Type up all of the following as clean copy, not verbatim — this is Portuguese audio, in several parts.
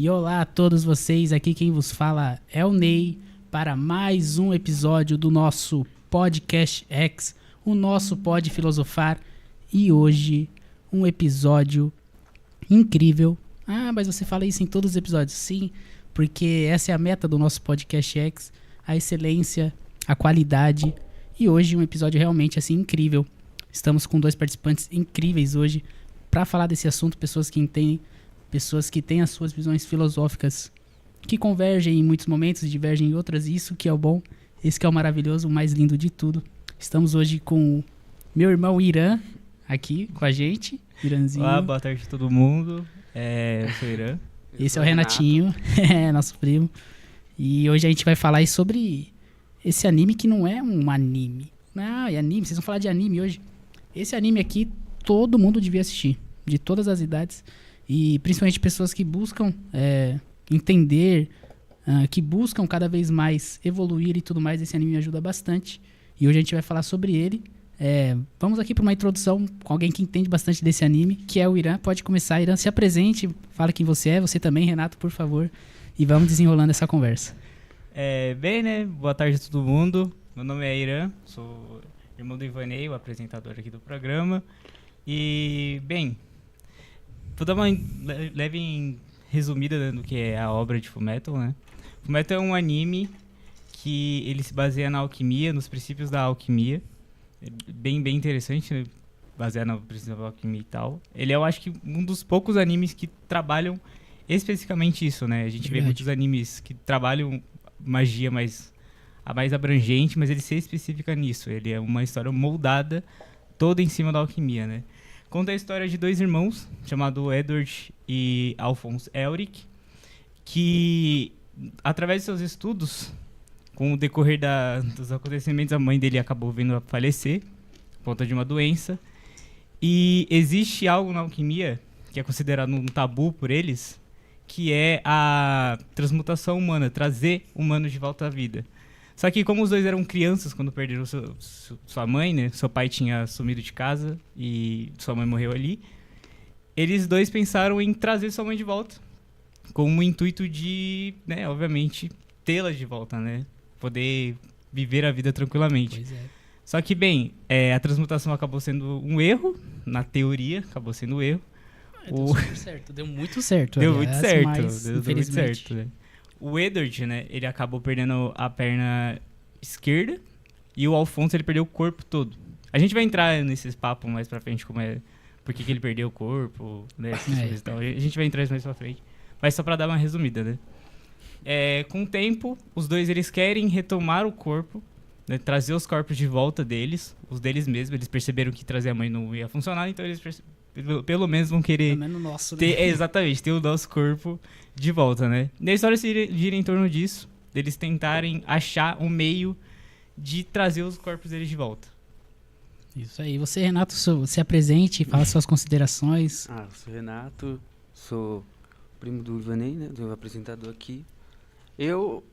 E olá a todos vocês, aqui quem vos fala é o Ney, para mais um episódio do nosso Podcast X, o nosso Pod Filosofar, e hoje um episódio incrível. Ah, mas você fala isso em todos os episódios? Sim, porque essa é a meta do nosso Podcast X, a excelência, a qualidade, e hoje um episódio realmente assim incrível. Estamos com 2 participantes incríveis hoje para falar desse assunto, pessoas que entendem, pessoas que têm as suas visões filosóficas que convergem em muitos momentos, divergem em outras, e isso que é o bom, esse que é o maravilhoso, o mais lindo de tudo. Estamos hoje com meu irmão Irã aqui com a gente. Irãzinho. Olá, boa tarde a todo mundo. Eu sou o Irã. Esse é o Renatinho, nosso primo. E hoje a gente vai falar aí sobre esse anime que não é um anime. Não, é anime, vocês vão falar de anime hoje. Esse anime aqui todo mundo devia assistir, de todas as idades. E principalmente pessoas que buscam entender, que buscam cada vez mais evoluir e tudo mais. Esse anime me ajuda bastante. E hoje a gente vai falar sobre ele. Vamos aqui para uma introdução com alguém que entende bastante desse anime, que é o Irã. Pode começar, Irã, se apresente, fala quem você é, você também, Renato, por favor. E vamos desenrolando essa conversa. Bem, né? Boa tarde a todo mundo. Meu nome é Irã, sou irmão do Ivanei, o apresentador aqui do programa. E, bem, vou dar uma leve resumida do que é a obra de Fullmetal, né? Fullmetal é um anime que ele se baseia na alquimia, nos princípios da alquimia. É bem interessante, né? Baseado no princípio da alquimia e tal. Ele é, eu acho que, um dos poucos animes que trabalham especificamente isso, né? A gente vê muitos animes que trabalham magia a mais abrangente, mas ele se especifica nisso. Ele é uma história moldada toda em cima da alquimia, né? Conta a história de 2 irmãos, chamados Edward e Alphonse Elric, que, através de seus estudos, com o decorrer dos acontecimentos, a mãe dele acabou vindo a falecer por conta de uma doença. E existe algo na alquimia, que é considerado um tabu por eles, que é a transmutação humana, trazer humanos de volta à vida. Só que como os 2 eram crianças quando perderam sua mãe, né? Seu pai tinha sumido de casa e sua mãe morreu ali. Eles 2 pensaram em trazer sua mãe de volta, com o intuito de, né, obviamente, tê-la de volta, né? Poder viver a vida tranquilamente. Pois é. Só que, bem, a transmutação acabou sendo um erro, na teoria, acabou sendo um erro. Deu super certo, deu muito certo. Deu muito certo, mas, deu muito certo, né? O Edward, né, ele acabou perdendo a perna esquerda e o Alphonse, ele perdeu o corpo todo. A gente vai entrar nesses papos mais pra frente, como por que ele perdeu o corpo, né, essas coisas e tal. A gente vai entrar mais pra frente, mas só pra dar uma resumida, né. Com o tempo, os 2 eles querem retomar o corpo, né, trazer os corpos de volta deles, os deles mesmos. Eles perceberam que trazer a mãe não ia funcionar, então eles pelo menos vão querer pelo menos nosso, né? ter o nosso corpo de volta, né? E a história se gira em torno disso, deles tentarem achar um meio de trazer os corpos deles de volta. Isso aí. Você, Renato, se apresente, fala suas considerações. Eu sou o Renato, sou primo do Ivanei, né, do apresentador aqui. Eu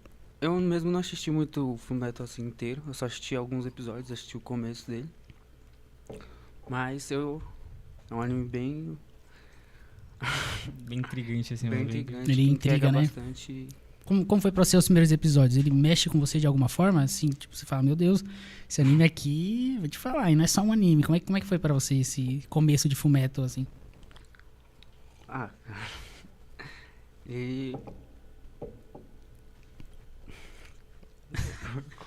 mesmo não assisti muito o Fullmetal assim inteiro, eu só assisti alguns episódios, assisti o começo dele. Mas é um anime bem intrigante, assim. bem intrigante. Ele intriga, né? Bastante. Como foi para você os primeiros episódios? Ele mexe com você de alguma forma? Assim, tipo, você fala, meu Deus, esse anime aqui, vou te falar, e não é só um anime. Como é que foi para você esse começo de Fullmetal, assim? E...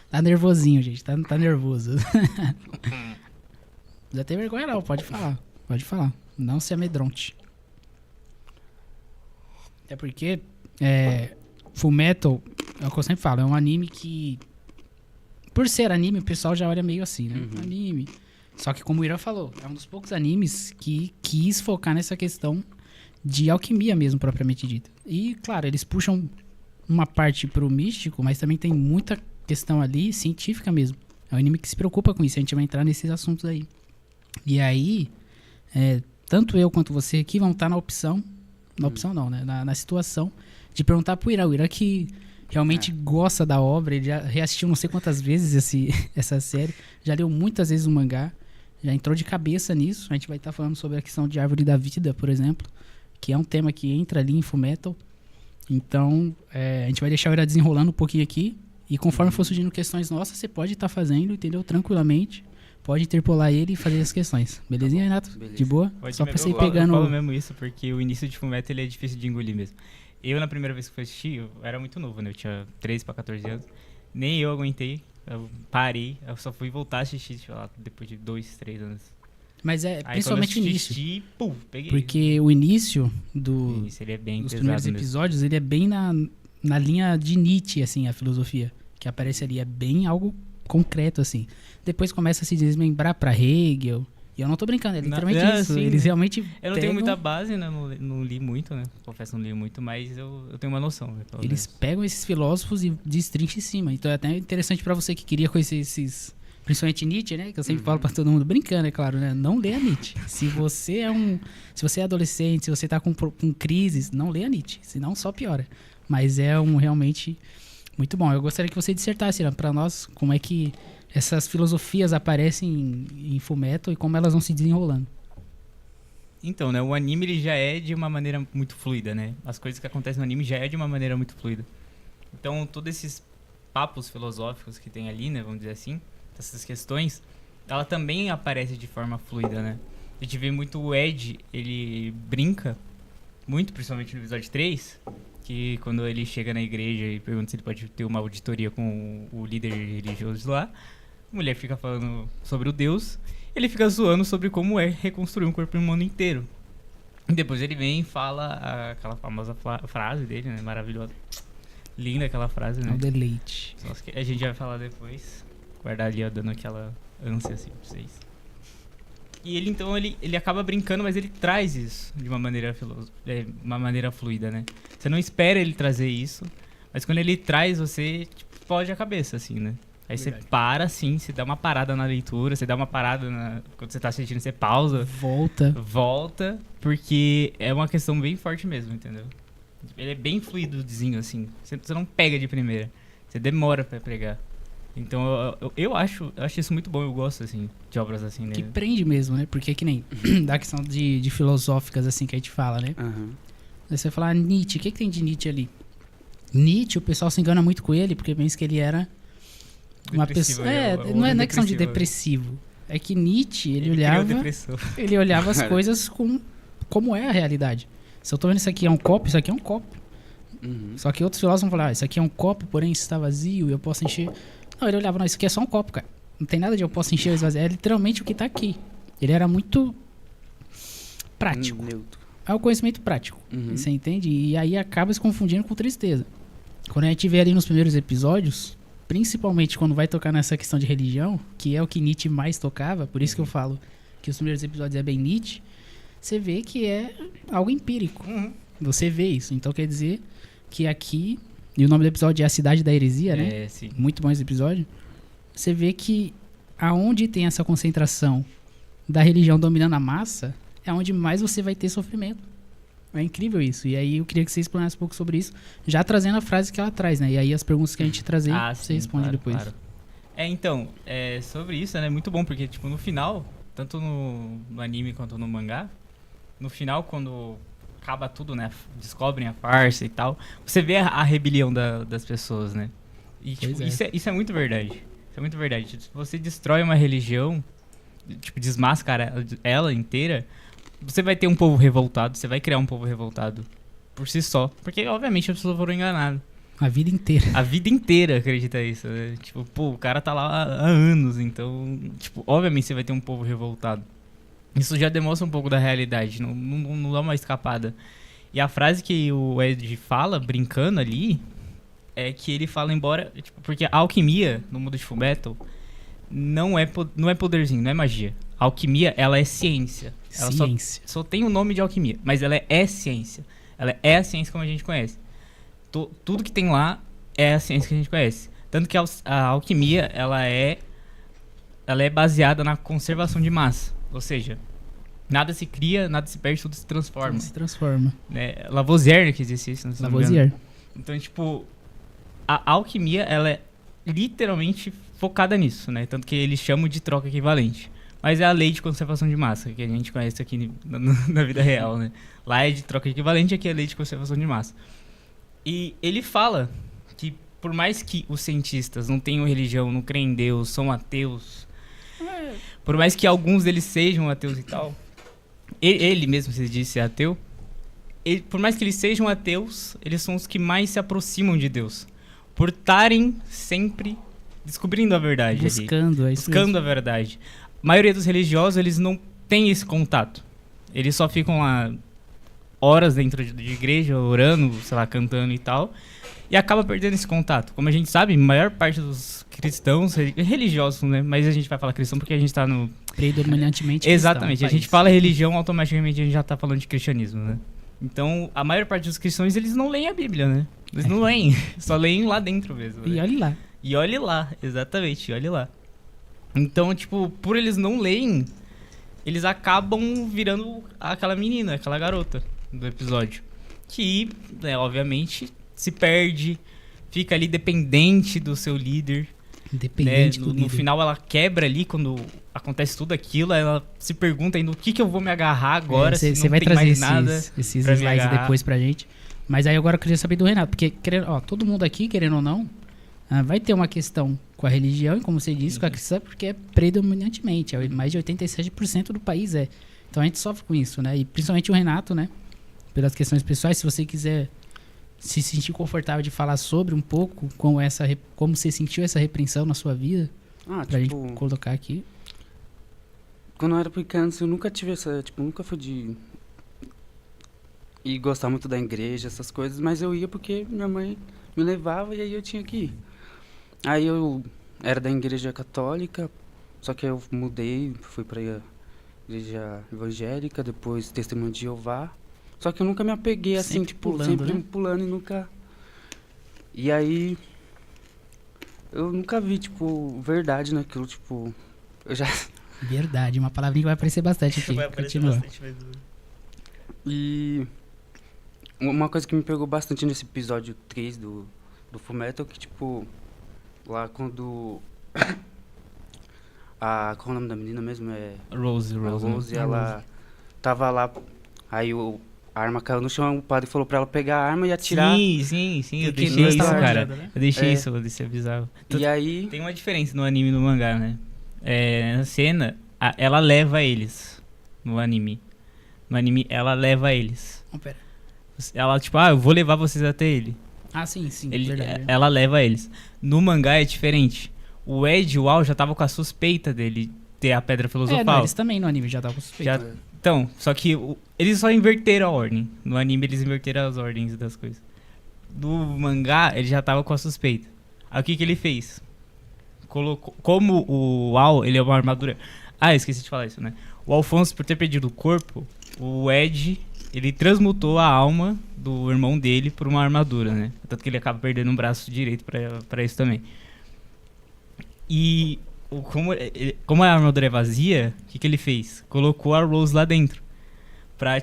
Tá nervosinho, gente, tá nervoso. Já tem vergonha não, pode falar. Não se amedronte. Até porque Fullmetal, é o que eu sempre falo, é um anime que, por ser anime, o pessoal já olha meio assim, né? Uhum. Anime. Só que, como o Ira falou, é um dos poucos animes que quis focar nessa questão de alquimia mesmo, propriamente dita. E, claro, eles puxam uma parte pro místico, mas também tem muita questão ali científica mesmo. É um anime que se preocupa com isso, a gente vai entrar nesses assuntos aí. E aí, tanto eu quanto você aqui vão estar na opção não, né? Na situação de perguntar pro Ira. O Ira que realmente gosta da obra, ele já reassistiu não sei quantas vezes essa série, já leu muitas vezes o mangá, já entrou de cabeça nisso. A gente vai estar falando sobre a questão de Árvore da Vida, por exemplo, que é um tema que entra ali em Fullmetal. Então, a gente vai deixar o Ira desenrolando um pouquinho aqui. E conforme for surgindo questões nossas, você pode estar fazendo, entendeu? Tranquilamente. Pode interpolar ele e fazer as questões. Belezinha, Renato? Beleza. De boa? Pode Só mesmo. pra você ir Eu falo- pegando... Eu falo mesmo isso porque o início de Fullmetal ele é difícil de engolir mesmo. Eu, na primeira vez que fui assistir, eu era muito novo, né? Eu tinha 13 pra 14 anos. Nem eu aguentei. Eu parei. Eu só fui voltar a assistir, sei lá, depois de 2, 3 anos. Mas Aí, principalmente o quando eu início. assisti, pum, peguei. Porque o início O início, ele é bem dos pesado primeiros mesmo. episódios, ele é bem na linha de Nietzsche, assim, a filosofia. Que aparece ali. É bem algo concreto, assim. Depois começa a se desmembrar pra Hegel. E eu não tô brincando, é literalmente isso. sim. Eles realmente Eu não tenho pegam- muita base, né? Não li muito, né? Confesso, não li muito, mas eu tenho uma noção. Né, pelo Eles menos. pegam esses filósofos e destrincham em cima. Então é até interessante pra você que queria conhecer esses... Principalmente Nietzsche, né? Que eu sempre falo pra todo mundo, brincando, é claro, né? Não leia Nietzsche. Se você é adolescente, se você tá com crises, não leia Nietzsche. Senão só piora. Mas é realmente muito bom. Eu gostaria que você dissertasse, Irã, pra nós como é que essas filosofias aparecem em Fullmetal e como elas vão se desenrolando. Então, né? O anime ele já é de uma maneira muito fluida, né? As coisas que acontecem no anime já é de uma maneira muito fluida. Então, todos esses papos filosóficos que tem ali, né? Vamos dizer assim, essas questões, ela também aparece de forma fluida, né? A gente vê muito o Ed, ele brinca muito, principalmente no episódio 3, que quando ele chega na igreja e pergunta se ele pode ter uma auditoria com o líder religioso lá, a mulher fica falando sobre o Deus, ele fica zoando sobre como é reconstruir um corpo humano inteiro. E depois ele vem e fala aquela famosa frase dele, né? Maravilhosa. Linda aquela frase, É né? um deleite. Só que a gente vai falar depois. Guardar ali, ó, dando aquela ânsia assim pra vocês. E ele, então, ele acaba brincando, mas ele traz isso de uma maneira uma maneira fluida, né? Você não espera ele trazer isso, mas quando ele traz, você tipo, explode a cabeça, assim, né? Aí Verdade. você para, assim, você dá uma parada na leitura, você dá uma parada quando você tá assistindo, você pausa, volta, porque é uma questão bem forte mesmo, entendeu? Ele é bem fluidozinho, assim. Você não pega de primeira. Você demora pra pegar. Então eu acho isso muito bom, eu gosto, assim, de obras assim, né? Que prende mesmo, né? Porque que nem da questão de filosóficas, assim, que a gente fala, né? Aham. Aí você fala, Nietzsche, o que tem de Nietzsche ali? Nietzsche, o pessoal se engana muito com ele, porque pensa que ele era uma Depressivo, pessoa... o não é homem questão de depressivo. depressivo. É que Nietzsche, ele criou olhava... depressão. Ele olhava as coisas como é a realidade. Se eu tô vendo isso aqui é um copo, isso aqui é um copo. Uhum. Só que outros filósofos vão falar, isso aqui é um copo, porém está vazio e eu posso encher... Não, ele olhava, não, isso aqui é só um copo, cara. Não tem nada de eu posso encher ou esvaziar. É literalmente o que tá aqui. Ele era muito prático. Neutro. É o conhecimento prático. Uhum. Você entende? E aí acaba se confundindo com tristeza. Quando a gente vê ali nos primeiros episódios, principalmente quando vai tocar nessa questão de religião, que é o que Nietzsche mais tocava, por isso que eu falo que os primeiros episódios é bem Nietzsche, você vê que é algo empírico. Uhum. Você vê isso. Então quer dizer que aqui, e o nome do episódio é A Cidade da Heresia, né? É, sim. Muito bom esse episódio. Você vê que aonde tem essa concentração da religião dominando a massa, é onde mais você vai ter sofrimento. É incrível isso. E aí eu queria que você explanasse um pouco sobre isso, já trazendo a frase que ela traz, né? E aí as perguntas que a gente trazer, você sim, responde claro, depois. claro. Então, sobre isso, né? Muito bom, porque, tipo, no final, tanto no anime quanto no mangá, no final, quando acaba tudo, né? Descobrem a farsa e tal, você vê a rebelião das pessoas, né? E, tipo, Pois é. isso é muito verdade. Isso é muito verdade. Tipo, se você destrói uma religião, tipo, desmascara ela inteira, você vai ter um povo revoltado, você vai criar um povo revoltado por si só. Porque, obviamente, as pessoas foram enganadas. A vida inteira. A vida inteira acredita isso, né? Tipo, pô, o cara tá lá há anos, então, tipo, obviamente você vai ter um povo revoltado. Isso já demonstra um pouco da realidade, não dá uma escapada. E a frase que o Ed fala, brincando ali, é que ele fala embora, tipo, porque a alquimia, no mundo de Fullmetal, não é poderzinho, não é magia. A alquimia, ela é ciência. Ela Ciência. só tem o nome de alquimia, mas ela é ciência. Ela é a ciência como a gente conhece. Tudo que tem lá é a ciência que a gente conhece. Tanto que a alquimia, ela é baseada na conservação de massa. Ou seja, nada se cria, nada se perde, tudo se transforma. Se transforma. Né? Lavoisier, né, que existe isso. Se não me engano. Lavoisier. Então, tipo, a alquimia, ela é literalmente focada nisso, né? Tanto que eles chamam de troca equivalente. Mas é a lei de conservação de massa, que a gente conhece aqui na vida real, né? Lá é de troca equivalente, aqui é a lei de conservação de massa. E ele fala que por mais que os cientistas não tenham religião, não creem em Deus, são ateus, por mais que alguns deles sejam ateus e tal, ele mesmo se diz ser ateu, por mais que eles sejam ateus, eles são os que mais se aproximam de Deus. Por estarem sempre descobrindo a verdade. Buscando, é isso buscando a verdade. A maioria dos religiosos, eles não têm esse contato. Eles só ficam lá horas dentro de igreja, orando, sei lá, cantando e tal, e acaba perdendo esse contato. Como a gente sabe, a maior parte dos cristãos, religiosos, né? Mas a gente vai falar cristão porque a gente tá no... Predominantemente Exatamente. cristão, A gente fala religião, automaticamente a gente já tá falando de cristianismo, né? Então, a maior parte dos cristãos, eles não leem a Bíblia, né? Eles não leem, só leem lá dentro mesmo. E né? olhe lá. E olhe lá, exatamente, olhe lá. Então, tipo, por eles não leem, eles acabam virando aquela menina, aquela garota do episódio. Que, né, obviamente, se perde, fica ali dependente do seu líder. Independente né? do No final ela quebra ali, quando acontece tudo aquilo, ela se pergunta ainda o que eu vou me agarrar agora, se Você não vai tem trazer mais nada esses pra me slides agarrar. depois pra gente. Mas aí agora eu queria saber do Renato, porque todo mundo aqui, querendo ou não, vai ter uma questão com a religião, e como você disse, com a cristã, porque é predominantemente, mais de 87% do país é. Então a gente sofre com isso, né? E principalmente o Renato, né? Pelas questões pessoais, se você quiser se sentir confortável de falar sobre um pouco como você sentiu essa repreensão na sua vida, pra gente colocar aqui. Quando eu era pequeno, eu nunca tive nunca fui de ir gostar muito da igreja, essas coisas, mas eu ia porque minha mãe me levava e aí eu tinha que ir. Aí eu era da igreja católica, só que eu mudei, fui pra igreja evangélica, depois Testemunho de Jeová. Só que eu nunca me apeguei assim, Sempre pulando, sempre né? pulando e nunca... E aí, eu nunca vi, verdade naquilo, eu já... Verdade, uma palavrinha que vai aparecer bastante aqui. Vai aparecer Continua. bastante, mas... E uma coisa que me pegou bastante nesse episódio 3 do Fullmetal, que lá quando... qual é o nome da menina mesmo? Rose, A Rose, né? ela tava lá, aí a arma caiu no chão, o padre falou pra ela pegar a arma e atirar. Sim, eu Porque deixei não isso, estava cara. armada, né? Eu deixei É. isso, eu deixei bizarro. E aí, Tem uma diferença no anime e no mangá, né? Na cena, ela leva eles no anime. No anime, ela leva eles. Oh, pera. Ela, eu vou levar vocês até ele. Ah, sim, verdade. Ela leva eles. No mangá é diferente. O Ed e o Al já tava com a suspeita dele ter a pedra filosofal. Não, eles também no anime já estavam suspeitos. Já- Então, só que eles só inverteram a ordem. No anime eles inverteram as ordens das coisas. No mangá ele já tava com a suspeita. Aí o que ele fez? Colocou, como o Al, ele é uma armadura... eu esqueci de falar isso, né? O Alphonse, por ter perdido o corpo, o Ed, ele transmutou a alma do irmão dele por uma armadura, né? Tanto que ele acaba perdendo um braço direito pra isso também. E como a armadura é vazia, o que ele fez? Colocou a Rose lá dentro. Pra,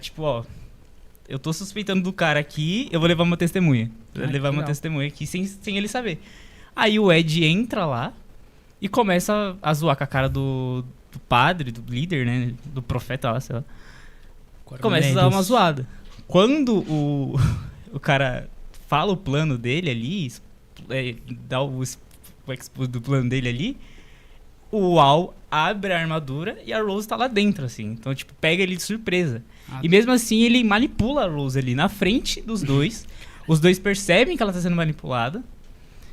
eu tô suspeitando do cara aqui, eu vou levar uma testemunha. Vou levar uma legal. testemunha aqui sem ele saber. Aí o Ed entra lá e começa a zoar com a cara do padre, do líder, né? Do profeta lá, sei lá. Começa a dar uma zoada. Quando o cara fala o plano dele ali, dá o expose do plano dele ali, o Al abre a armadura e a Rose tá lá dentro, assim. Então, pega ele de surpresa. E mesmo assim, ele manipula a Rose ali na frente dos dois. Os dois percebem que ela tá sendo manipulada.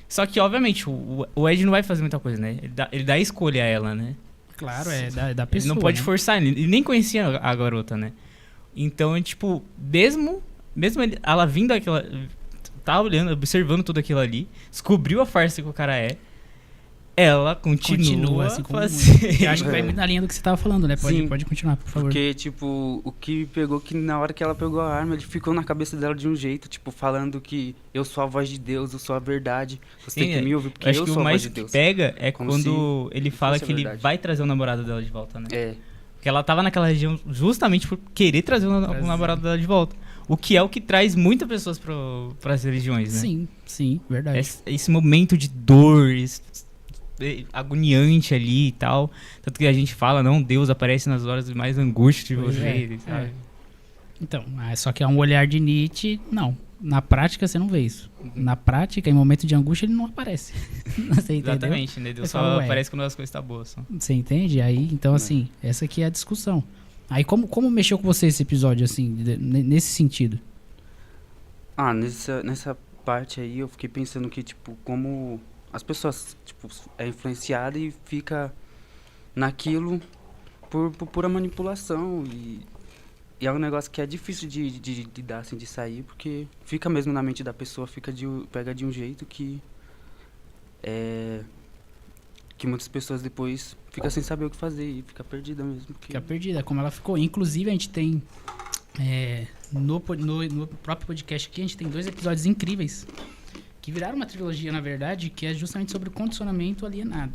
Só que, obviamente, o Ed não vai fazer muita coisa, né? Ele dá a escolha a ela, né? Claro, da pessoa. Ele não pode né? forçar, ele nem conhecia a garota, né? Então, mesmo ela vindo aquela... Tá olhando, observando tudo aquilo ali, descobriu a farsa que o cara é, ela continua assim como fazendo. Eu acho que vai muito na linha do que você tava falando, né? Sim. Pode continuar, por favor. porque, o que me pegou que na hora que ela pegou a arma, ele ficou na cabeça dela de um jeito, falando que eu sou a voz de Deus, eu sou a verdade, você tem que me ouvir porque Acho eu que sou o a voz mais de que Deus. pega é Como quando ele fala fosse que a ele verdade. vai trazer o namorado dela de volta, né? É, Porque ela tava naquela região justamente por querer trazer o namorado dela de volta. O que traz muitas pessoas pras religiões, né? Sim, verdade. Esse momento de dor, agoniante ali e tal. Tanto que a gente fala, não, Deus aparece nas horas de mais angústia de Pois vocês, é, sabe? Então, só que é um olhar de Nietzsche, não. Na prática, você não vê isso. Na prática, em momento de angústia, ele não aparece. Você entendeu? Exatamente, né? Deus Você só fala, ué. aparece quando as coisas estão boas. Só. Você entende? Aí, então, assim, essa aqui é a discussão. Aí, como mexeu com você esse episódio, assim, nesse sentido? Nessa parte aí eu fiquei pensando que, tipo, como as pessoas, tipo, é influenciada e fica naquilo por pura manipulação e é um negócio que é difícil de dar, assim, de sair, porque fica mesmo na mente da pessoa, pega de um jeito que muitas pessoas depois ficam sem saber o que fazer e fica perdida mesmo. Fica perdida, como ela ficou. Inclusive, a gente tem, no próprio podcast aqui, a gente tem 2 episódios incríveis, que viraram uma trilogia, na verdade, que é justamente sobre o condicionamento alienado.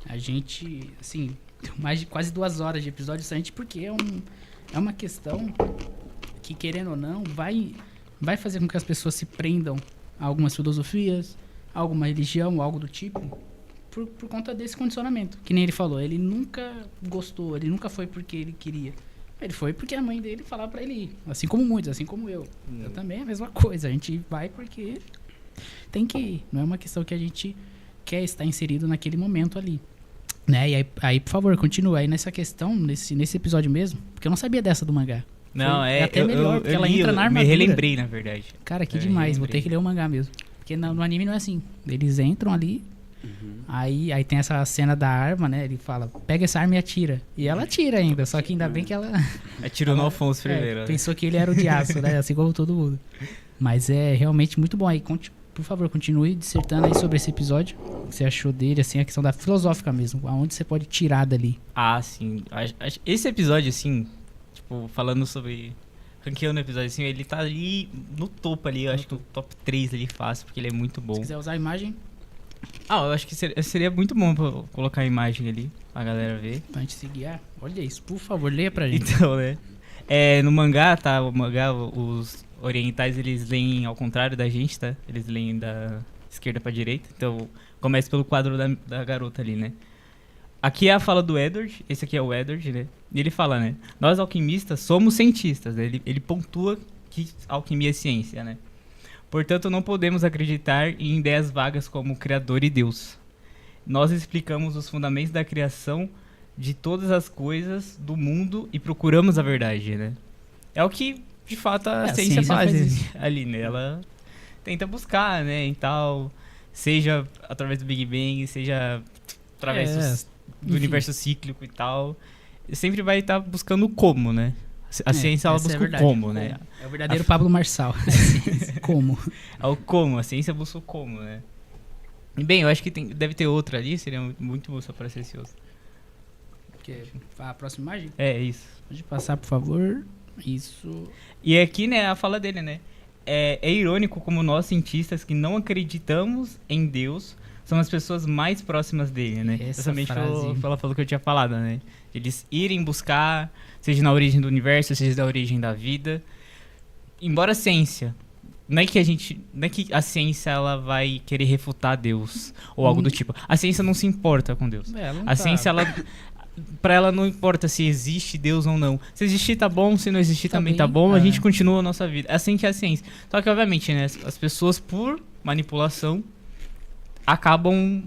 A gente, assim, deu mais de quase 2 horas de episódio somente porque é uma questão que, querendo ou não, vai fazer com que as pessoas se prendam a algumas filosofias, a alguma religião, algo do tipo, por conta desse condicionamento. Que nem ele falou, ele nunca gostou, ele nunca foi porque ele queria. Ele foi porque a mãe dele falava pra ele ir. Assim como muitos, assim como eu. Eu também é a mesma coisa. A gente vai porque tem que ir. Não é uma questão que a gente quer estar inserido naquele momento ali. Né? E aí, por favor, continua aí nessa questão, nesse episódio mesmo, porque eu não sabia dessa do mangá. Não, É até melhor, porque ela entra na armadura. Me relembrei, na verdade. Cara, que demais, vou ter que ler o mangá mesmo. Porque no anime não é assim. Eles entram ali, aí tem essa cena da arma, né? Ele fala, pega essa arma e atira. E ela atira ainda, só que ainda bem que ela... Atirou no Alfonso primeiro. Pensou que ele era o de aço, né? Assim como todo mundo. Mas é realmente muito bom aí. Por favor, continue dissertando aí sobre esse episódio. O que você achou dele, assim, a questão da filosófica mesmo. Aonde você pode tirar dali. Ah, sim. Esse episódio, assim, tipo, falando sobre... Ranqueando o episódio, assim, ele tá ali no topo ali. Eu acho que no top 3 ali fácil, porque ele é muito bom. Se quiser usar a imagem, eu acho que seria muito bom pra colocar a imagem ali, pra galera ver. pra gente se guiar. Olha isso, por favor, leia pra gente. Então, né? No mangá, tá? O mangá, os orientais, eles leem ao contrário da gente, tá? Eles leem da esquerda pra direita. Então, começa pelo quadro da garota ali, né? Aqui é a fala do Edward, esse aqui é o Edward, né? E ele fala, né? Nós alquimistas somos cientistas, né? Ele pontua que alquimia é ciência, né? Portanto, não podemos acreditar em ideias vagas como Criador e Deus. Nós explicamos os fundamentos da criação de todas as coisas do mundo e procuramos a verdade, né? É o que, de fato, a ciência faz ali, né? Ela tenta buscar, né, e tal, seja através do Big Bang, seja através do universo cíclico e tal. Sempre vai estar buscando o como, né? A ciência, ela busca o como, né? É o verdadeiro Pablo Marçal. Como? É o como, a ciência busca o como, né? E bem, eu acho que deve ter outra ali, seria muito bom se aparecesse outra. A próxima imagem? É, isso. Pode passar, por favor. Isso. E aqui, né, a fala dele, né? É irônico como nós, cientistas, que não acreditamos em Deus, são as pessoas mais próximas dele, né? Justamente pelo que eu tinha falado, né? Eles irem buscar, seja na origem do universo, seja na origem da vida. Embora a ciência... Não é que a ciência ela vai querer refutar Deus ou algo do tipo. A ciência não se importa com Deus. A ciência, pra ela não importa se existe Deus ou não. Se existir tá bom, se não existir também tá bom, a gente continua a nossa vida. Assim que é a ciência. Só que, obviamente, né, as pessoas, por manipulação, acabam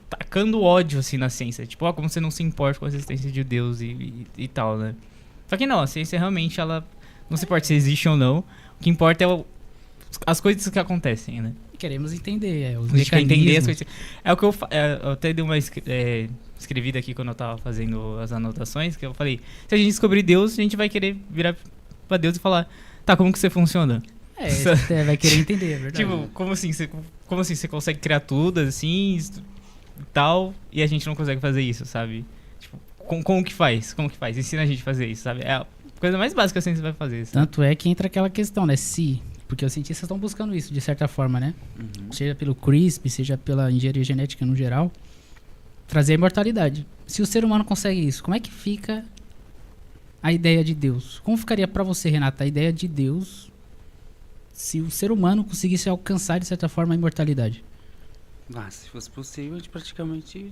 tacando ódio, assim, na ciência. Tipo, como você não se importa com a existência de Deus e tal, né? Só que não, a ciência realmente, ela não se importa se existe ou não. O que importa é as coisas que acontecem, né? Queremos entender, os a gente quer entender as mecanismos. coisas. É o que eu até dei uma escrevida aqui quando eu tava fazendo as anotações, que eu falei, se a gente descobrir Deus, a gente vai querer virar pra Deus e falar, tá, como que você funciona? Você vai querer entender, é verdade. Tipo, como assim você consegue criar tudo, assim, e tal, e a gente não consegue fazer isso, sabe? Tipo, como que faz? Como que faz? Ensina a gente a fazer isso, sabe? É a coisa mais básica que a ciência vai fazer, sabe? Tanto é que entra aquela questão, né? Porque os cientistas estão buscando isso, de certa forma, né? Seja pelo CRISPR, seja pela engenharia genética no geral, trazer a imortalidade. Se o ser humano consegue isso, como é que fica a ideia de Deus? Como ficaria pra você, Renata, a ideia de Deus se o ser humano conseguisse alcançar, de certa forma, a imortalidade? Se fosse possível, a gente praticamente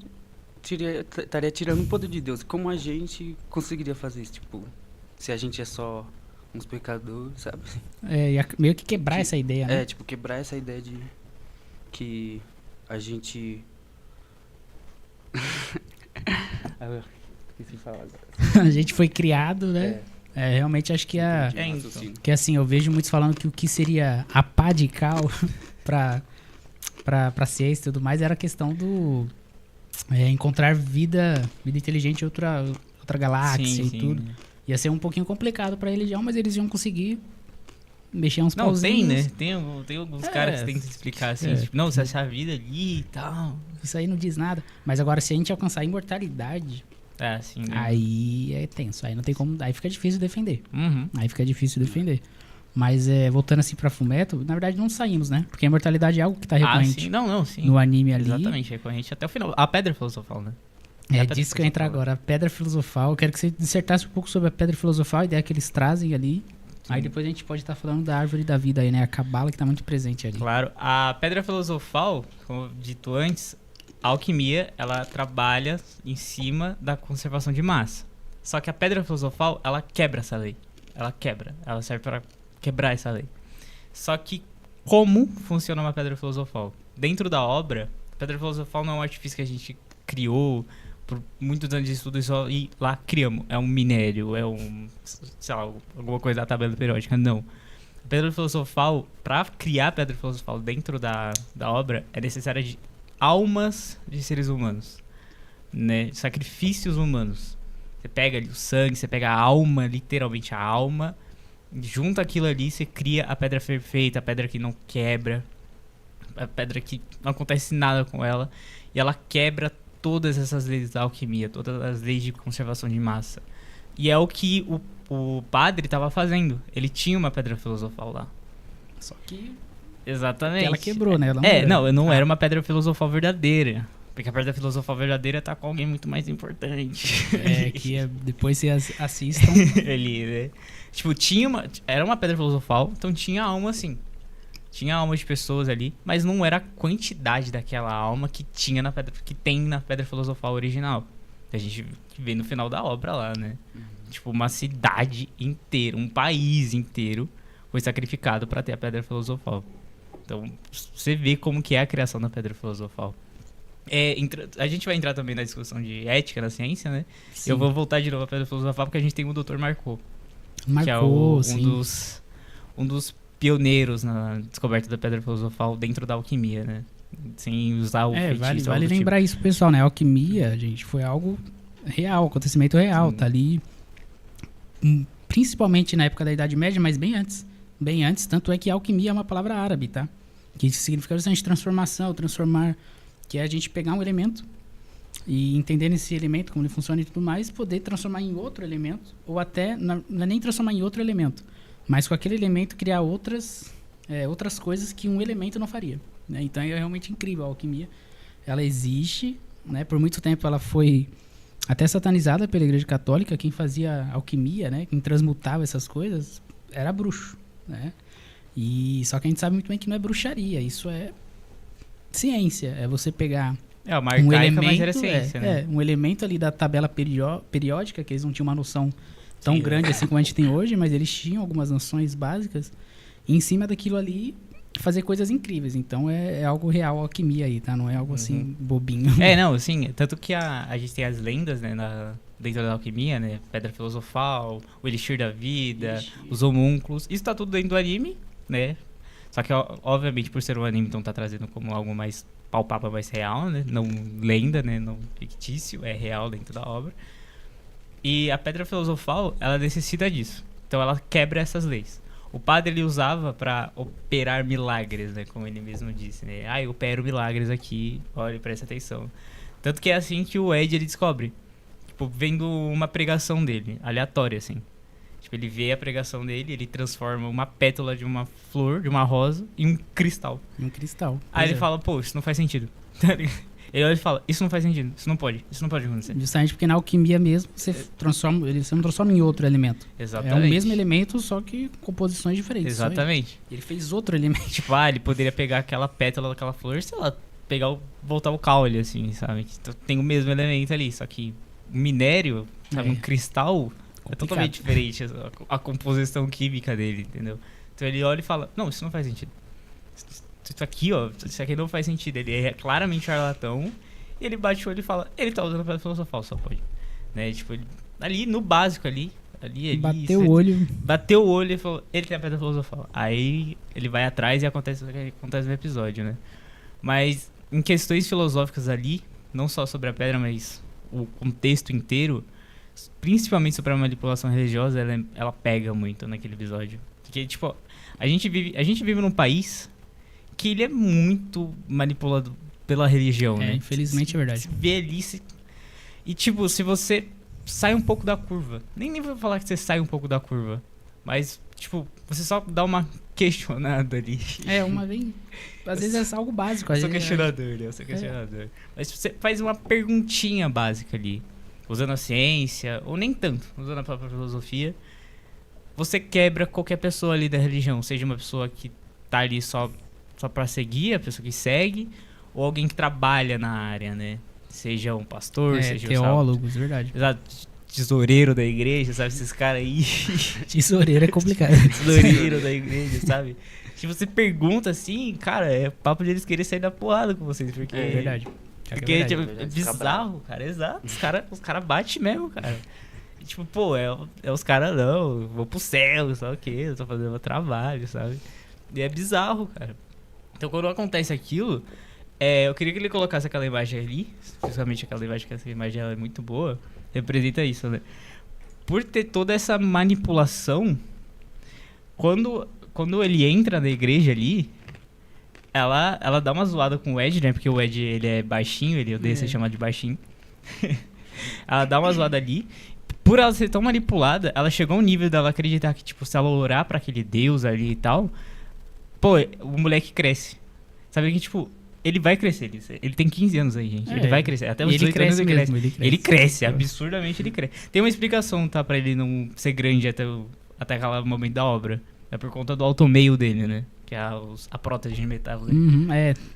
estaria tirando o poder de Deus. Como a gente conseguiria fazer isso? Tipo, se a gente é só uns pecadores, sabe? Meio que quebrar essa ideia, né? Tipo, quebrar essa ideia de que a gente... Esqueci de falar agora. A gente foi criado, né? Realmente acho que que assim, eu vejo muitos falando que o que seria a pá de cal pra ciência e tudo mais era a questão do encontrar vida inteligente em outra galáxia e tudo. Ia ser um pouquinho complicado pra religião, mas eles iam conseguir mexer uns pauzinhos. Não, tem, né? Tem alguns caras que tentam explicar assim, tipo, não, você achar a vida ali e tal. Isso aí não diz nada. Mas agora, se a gente alcançar a imortalidade, sim, né? aí é tenso. Aí não tem como. Aí fica difícil defender. Uhum. Mas voltando assim pra Fullmetal, na verdade não saímos, né? Porque a imortalidade é algo que tá recorrente sim. no anime ali. Exatamente, recorrente até o final. A Pedra Filosofal, né? Disso que eu entro agora. A Pedra Filosofal. Eu quero que você dissertasse um pouco sobre a Pedra Filosofal, a ideia que eles trazem ali. Sim. Aí depois a gente pode estar falando da Árvore da Vida aí, né? A Cabala que tá muito presente ali. Claro. A Pedra Filosofal, como dito antes, a alquimia, ela trabalha em cima da conservação de massa. Só que a Pedra Filosofal, ela quebra essa lei. Ela serve para quebrar essa lei. Só que como funciona uma Pedra Filosofal? Dentro da obra, a Pedra Filosofal não é um artifício que a gente criou por muitos anos de estudo e lá criamos. É um minério, sei lá, alguma coisa da tabela periódica. Não. A Pedra Filosofal, para criar a Pedra Filosofal dentro da obra, é necessária de almas de seres humanos, né? Sacrifícios humanos. Você pega ali o sangue, você pega a alma, literalmente a alma, junta aquilo ali, você cria a pedra perfeita, a pedra que não quebra, a pedra que não acontece nada com ela, e ela quebra todas essas leis da alquimia, todas as leis de conservação de massa. E é o que o padre estava fazendo. Ele tinha uma pedra filosofal lá. Só que... Exatamente. Ela quebrou, né? Ela não era uma pedra filosofal verdadeira. Porque a pedra filosofal verdadeira tá com alguém muito mais importante. Depois vocês assistam. Ali, né? Tipo, era uma pedra filosofal, então tinha alma assim. Tinha alma de pessoas ali, mas não era a quantidade daquela alma que tem na pedra filosofal original. A gente vê no final da obra lá, né? Tipo, uma cidade inteira, um país inteiro foi sacrificado para ter a pedra filosofal. Então, você vê como que é a criação da pedra filosofal. A gente vai entrar também na discussão de ética na ciência, né? Sim. Eu vou voltar de novo à pedra filosofal porque a gente tem o Dr. Marco, que é um dos pioneiros na descoberta da pedra filosofal dentro da alquimia, né? Sem usar o feitiço. Vale lembrar isso, pessoal, né? A alquimia, gente, foi algo real, acontecimento real. Sim. Tá ali, principalmente na época da Idade Média, mas bem antes. Bem antes, tanto é que a alquimia é uma palavra árabe, tá? Que significa justamente transformação, transformar, que é a gente pegar um elemento e entender esse elemento, como ele funciona e tudo mais, poder transformar em outro elemento, ou até, não é nem transformar em outro elemento, mas com aquele elemento criar outras coisas que um elemento não faria, né? Então é realmente incrível a alquimia. Ela existe, né? Por muito tempo ela foi até satanizada pela Igreja Católica. Quem fazia alquimia, né? Quem transmutava essas coisas era bruxo, né? E só que a gente sabe muito bem que não é bruxaria, isso é ciência, é você pegar uma arcaica, um elemento, mas era ciência, né? Um elemento ali da tabela periódica, que eles não tinham uma noção tão grande assim como a gente tem hoje, mas eles tinham algumas noções básicas, e em cima daquilo ali fazer coisas incríveis. Então é algo real, a alquimia aí, tá? Não é algo assim bobinho. Não, sim, tanto que a gente tem as lendas, né, dentro da alquimia, né? Pedra filosofal, o elixir da vida, os homúnculos, isso tá tudo dentro do anime, né? Só que, obviamente, por ser um anime, então tá trazendo como algo mais palpável, mais real, né? Não lenda, né? Não fictício, é real dentro da obra. E a pedra filosofal, ela necessita disso. Então ela quebra essas leis. O padre, ele usava para operar milagres, né? Como ele mesmo disse, né? Eu opero milagres aqui, olha, presta atenção. Tanto que é assim que o Ed, ele descobre. Tipo, vendo uma pregação dele, aleatória, assim. Tipo, ele vê a pregação dele, ele transforma uma pétala de uma flor, de uma rosa, em um cristal. Aí ele fala, pô, isso não faz sentido. Ele olha e fala, isso não faz sentido, isso não pode acontecer. Justamente porque na alquimia mesmo, você não transforma em outro elemento. Exatamente. É o mesmo elemento, só que com composições diferentes. Exatamente. Ele fez outro elemento. Tipo, ele poderia pegar aquela pétala daquela flor, sei lá, voltar o caule, assim, sabe? Então, tem o mesmo elemento ali, só que o minério, sabe, um cristal, É totalmente diferente a composição química dele, entendeu? Então ele olha e fala, não, isso não faz sentido. Isso aqui, ó, isso aqui não faz sentido. Ele é claramente charlatão. E ele bate o olho e fala, ele tá usando a pedra filosofal, só pode. Né? Tipo, ali no básico ali bateu o olho. Bateu o olho e falou, ele tem a pedra filosofal. Aí ele vai atrás e acontece o que acontece no episódio, né? Mas em questões filosóficas ali, não só sobre a pedra, mas o contexto inteiro, principalmente sobre a manipulação religiosa, ela pega muito naquele episódio. Porque, tipo, a gente vive num país que ele é muito manipulado pela religião, né? Infelizmente é verdade. Velhice. E, tipo, se você sai um pouco da curva, nem vou falar que você sai um pouco da curva, mas, tipo, você só dá uma questionada ali. Uma bem... Às vezes é algo básico. Eu sou questionador, né? Eu sou questionador. Mas você faz uma perguntinha básica ali, usando a ciência, ou nem tanto, usando a própria filosofia, você quebra qualquer pessoa ali da religião, seja uma pessoa que tá ali só pra seguir, a pessoa que segue, ou alguém que trabalha na área, né? Seja um pastor, seja teólogos, verdade. Exato, tesoureiro da igreja, sabe? Esses caras aí. Tesoureiro é complicado. Tesoureiro da igreja, sabe? Se você pergunta assim, cara, é papo de eles querem sair da porrada com vocês, porque... É verdade. Porque é bizarro, cara, exato. Os cara batem mesmo, cara. E, tipo, pô, é os caras, não, vou pro céu, sabe o quê? Eu tô fazendo meu trabalho, sabe? E é bizarro, cara. Então, quando acontece aquilo, eu queria que ele colocasse aquela imagem ali, especialmente aquela imagem, que essa imagem ela é muito boa, representa isso, né? Por ter toda essa manipulação, quando ele entra na igreja ali, ela dá uma zoada com o Ed, né? Porque o Ed, ele é baixinho, ele odeia ser chamado de baixinho. Ela dá uma zoada ali. Por ela ser tão manipulada, ela chegou ao nível dela acreditar que, tipo, se ela orar pra aquele deus ali e tal, pô, o moleque cresce. Sabe que, tipo, ele vai crescer. Ele tem 15 anos aí, gente. Ele vai crescer. Até os 18 anos ele cresce. Ele cresce, absurdamente ele cresce. Tem uma explicação, tá? Pra ele não ser grande até aquele momento da obra. É por conta do alto meio dele, né? Que é a prótese de metal.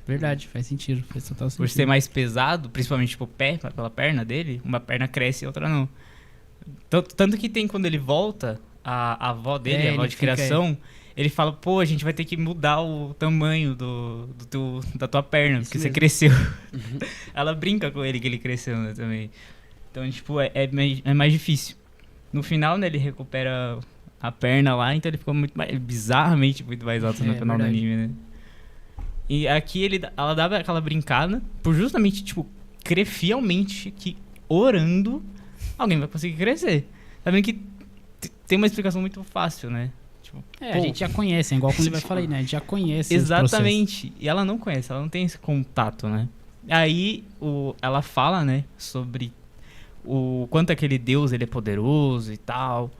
Verdade, faz sentido. Faz total sentido. Por ser mais pesado, principalmente tipo, pela perna dele, uma perna cresce e a outra não. Tanto que tem quando ele volta, a avó dele, a avó de criação, ele fala, pô, a gente vai ter que mudar o tamanho da tua perna, porque você cresceu. Ela brinca com ele que ele cresceu, né, também. Então, tipo, é mais difícil. No final, né, ele recupera a perna lá, então ele ficou bizarramente muito mais alto no final do anime, né? E aqui ela dava aquela brincada por justamente, tipo, crer fielmente que orando alguém vai conseguir crescer. Tá vendo que tem uma explicação muito fácil, né? Tipo, a gente já conhece, igual quando ele vai falar aí, né? A gente já conhece. Exatamente. E ela não conhece, ela não tem esse contato, né? Aí ela fala, né, sobre o quanto aquele deus ele é poderoso e tal.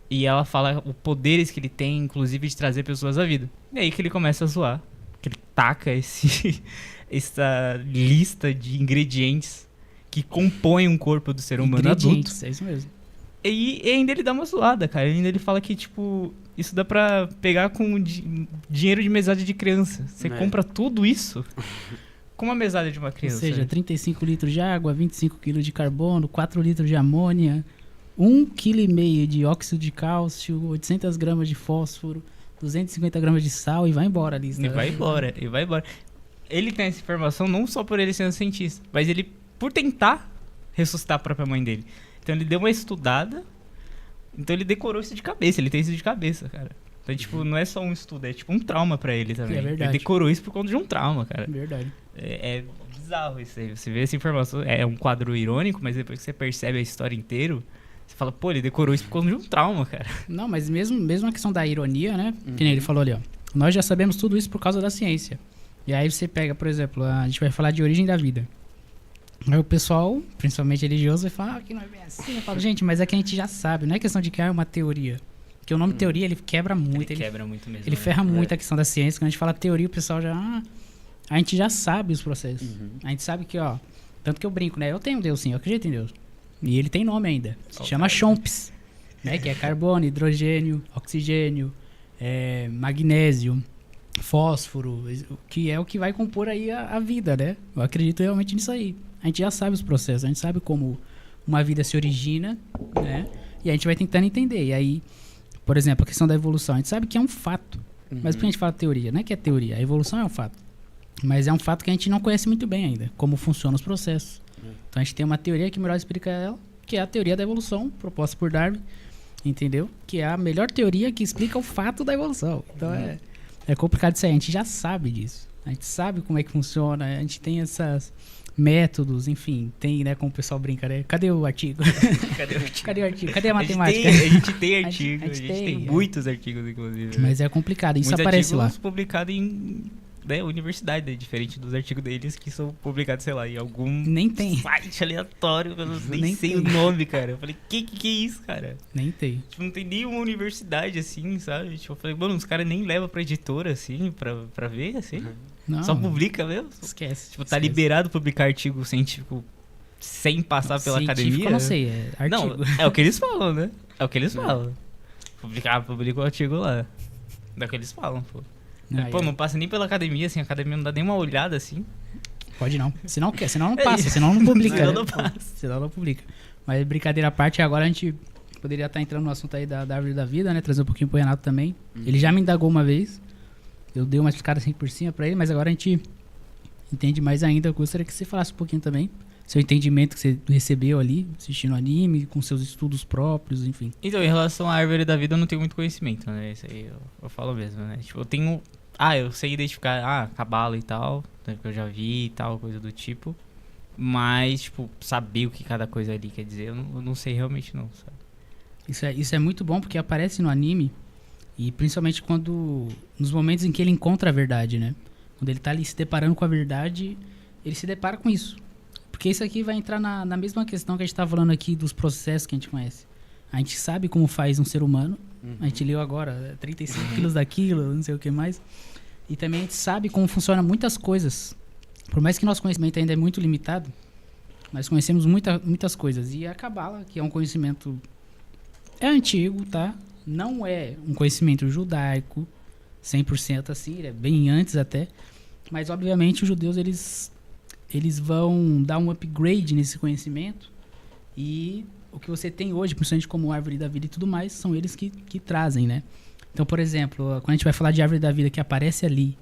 E ela fala os poderes que ele tem, inclusive de trazer pessoas à vida. E aí que ele começa a zoar. Que ele taca essa lista de ingredientes que compõem um corpo do ser humano adulto. É isso mesmo. E ainda ele dá uma zoada, cara. Ainda ele fala que, tipo, isso dá pra pegar com dinheiro de mesada de criança. Você compra tudo isso com uma mesada de uma criança. Ou seja, 35 litros de água, 25 quilos de carbono, 4 litros de amônia, 1,5 kg de óxido de cálcio, 800 gramas de fósforo, 250 gramas de sal e vai embora ali. E vai embora. Ele tem essa informação não só por ele ser um cientista, mas ele por tentar ressuscitar a própria mãe dele. Então ele deu uma estudada, então ele decorou isso de cabeça, ele tem isso de cabeça, cara. Então, tipo, não é só um estudo, é tipo um trauma pra ele também. É verdade. Ele decorou isso por conta de um trauma, cara. É verdade. É bizarro isso aí. Você vê essa informação, é um quadro irônico, mas depois que você percebe a história inteira, você fala, pô, ele decorou isso por conta de um trauma, cara. Não, mas mesmo a questão da ironia, né? Que nem ele falou ali, ó. Nós já sabemos tudo isso por causa da ciência. E aí você pega, por exemplo, a gente vai falar de origem da vida. Aí o pessoal, principalmente religioso, vai falar que não é bem assim. Eu falo, gente, mas é que a gente já sabe, não é questão de que é uma teoria. Porque o nome teoria, ele quebra muito. Ele quebra muito mesmo. Ele ferra muito a questão da ciência. Quando a gente fala teoria, o pessoal já... a gente já sabe os processos. A gente sabe que, ó... Tanto que eu brinco, né? Eu tenho Deus, sim. Eu acredito em Deus. E ele tem nome ainda. Se chama Chomps. Né? Que é carbono, hidrogênio, oxigênio, magnésio, fósforo. Que é o que vai compor aí a vida, né? Eu acredito realmente nisso aí. A gente já sabe os processos. A gente sabe como uma vida se origina, né? E a gente vai tentando entender. E aí, por exemplo, a questão da evolução. A gente sabe que é um fato. Mas por que a gente fala teoria? Não é que é teoria. A evolução é um fato. Mas é um fato que a gente não conhece muito bem ainda. Como funcionam os processos. Então a gente tem uma teoria que melhor explica ela, que é a teoria da evolução, proposta por Darwin. Entendeu? Que é a melhor teoria que explica o fato da evolução. Então é complicado isso aí. A gente já sabe disso. A gente sabe como é que funciona. A gente tem esses métodos, enfim. Tem, né? Como o pessoal brinca, né? Cadê o artigo? Cadê o artigo? Cadê a matemática? A gente tem artigo. A A gente gente tem tem, muitos artigos, inclusive. Mas é complicado. Isso Muitos aparece lá. artigos publicados em universidade, né? Diferente dos artigos deles que são publicados, sei lá, em algum Nem tem. site aleatório, eu nem Nem sei tem. o nome, cara. Eu falei, que é isso, cara? Nem tem. Tipo, não tem nenhuma universidade, assim, sabe? Tipo, eu falei, mano, os caras nem levam pra editora, assim, pra ver, assim. Não, Só publica mesmo. esquece. Tipo, tá esquece. liberado publicar artigo científico sem passar pela Científico, academia. eu não sei, é artigo. Não, é o que eles falam, né? É o que eles falam. Publica o artigo lá. É o que eles falam, pô. Aí, Pô, não passa nem pela academia, assim, a academia não dá nem uma olhada, assim. Pode não. Senão quer, senão não passa, senão não publica. Senão né? não passa. Senão não publica. Mas brincadeira à parte, agora a gente poderia estar entrando no assunto aí da árvore da vida, né? Trazer um pouquinho pro Renato também. Ele já me indagou uma vez. Eu dei uma explicada assim por cima pra ele, mas agora a gente entende mais ainda. Eu gostaria que você falasse um pouquinho também. Seu entendimento que você recebeu ali, assistindo anime, com seus estudos próprios, enfim. Então, em relação à árvore da vida, eu não tenho muito conhecimento, né? Isso aí eu falo mesmo, né? Tipo, eu tenho... eu sei identificar, cabala e tal, né, que eu já vi e tal, coisa do tipo. Mas, tipo, saber o que cada coisa ali quer dizer, eu não sei realmente não, sabe? Isso é muito bom porque aparece no anime, e principalmente quando... nos momentos em que ele encontra a verdade, né? Quando ele tá ali se deparando com a verdade, ele se depara com isso. Porque isso aqui vai entrar na mesma questão que a gente tá falando aqui dos processos que a gente conhece. A gente sabe como faz um ser humano. A gente leu agora 35 quilos daquilo, não sei o que mais. E também a gente sabe como funcionam muitas coisas. Por mais que nosso conhecimento ainda é muito limitado, nós conhecemos muitas coisas. E a Cabala, que é um conhecimento... é antigo, tá? Não é um conhecimento judaico, 100% assim, ele é bem antes até. Mas, obviamente, os judeus, eles vão dar um upgrade nesse conhecimento. E o que você tem hoje, principalmente como árvore da vida e tudo mais, são eles que trazem, né? Então, por exemplo, quando a gente vai falar de árvore da vida que aparece ali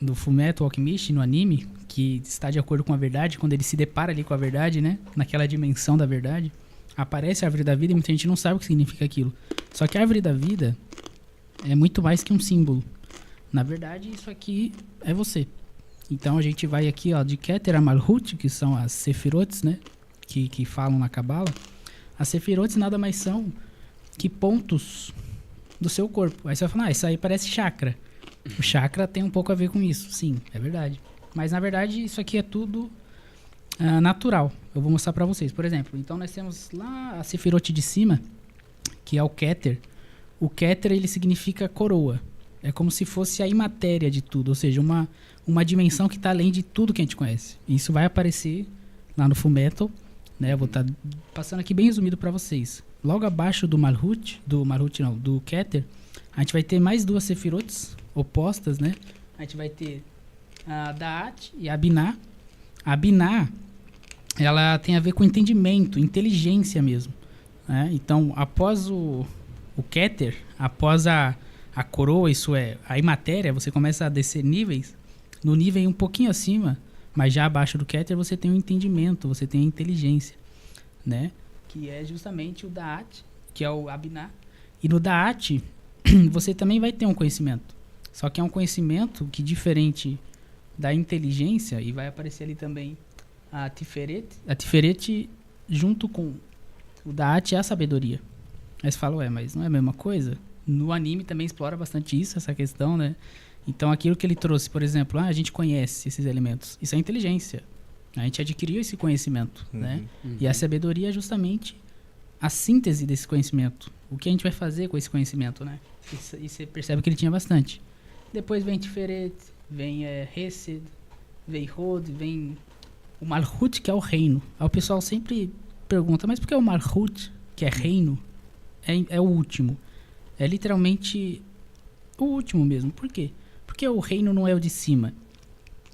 no Fullmetal Alchemist, no anime, que está de acordo com a verdade, quando ele se depara ali com a verdade, né? Naquela dimensão da verdade, aparece a árvore da vida e muita gente não sabe o que significa aquilo. Só que a árvore da vida é muito mais que um símbolo. Na verdade, isso aqui é você. Então a gente vai aqui, ó, de Keter a Malhut, que são as Sephirotes, né? Que falam na Cabala. As Sephirotes nada mais são que pontos do seu corpo. Aí você vai falar, isso aí parece chakra. O chakra tem um pouco a ver com isso. Sim, é verdade. Mas na verdade isso aqui é tudo natural. Eu vou mostrar pra vocês. Por exemplo, então nós temos lá a Sephirote de cima, que é o Keter. O Keter, ele significa coroa. É como se fosse a imatéria de tudo. Ou seja, uma dimensão que está além de tudo que a gente conhece. Isso vai aparecer lá no Fullmetal, né? Eu vou estar passando aqui bem resumido para vocês. Logo abaixo do do Keter, a gente vai ter mais duas Sephirotes opostas, né? A gente vai ter a Da'at e a Binah. A Binah, ela tem a ver com entendimento, inteligência mesmo, né? Então, após o Keter, após a coroa, isso é, a imatéria, você começa a descer níveis. No nível um pouquinho acima, mas já abaixo do Keter, você tem o entendimento, você tem a inteligência, né? Que é justamente o Da'at, que é o Binah. E no Da'at, você também vai ter um conhecimento. Só que é um conhecimento que, diferente da inteligência, e vai aparecer ali também a Tiferet junto com o Da'at é a sabedoria. Aí você fala, mas não é a mesma coisa? No anime também explora bastante isso, essa questão, né? Então aquilo que ele trouxe, por exemplo, a gente conhece esses elementos. Isso é inteligência. A gente adquiriu esse conhecimento, né? E a sabedoria é justamente a síntese desse conhecimento. O que a gente vai fazer com esse conhecimento, né? E você percebe que ele tinha bastante. Depois vem Tiferet, vem Hesed, vem Hod, vem o Malhut, que é o reino. Aí o pessoal sempre pergunta, mas por que o Malhut, que é reino, é o último? É literalmente o último mesmo. Por quê? Porque o reino não é o de cima.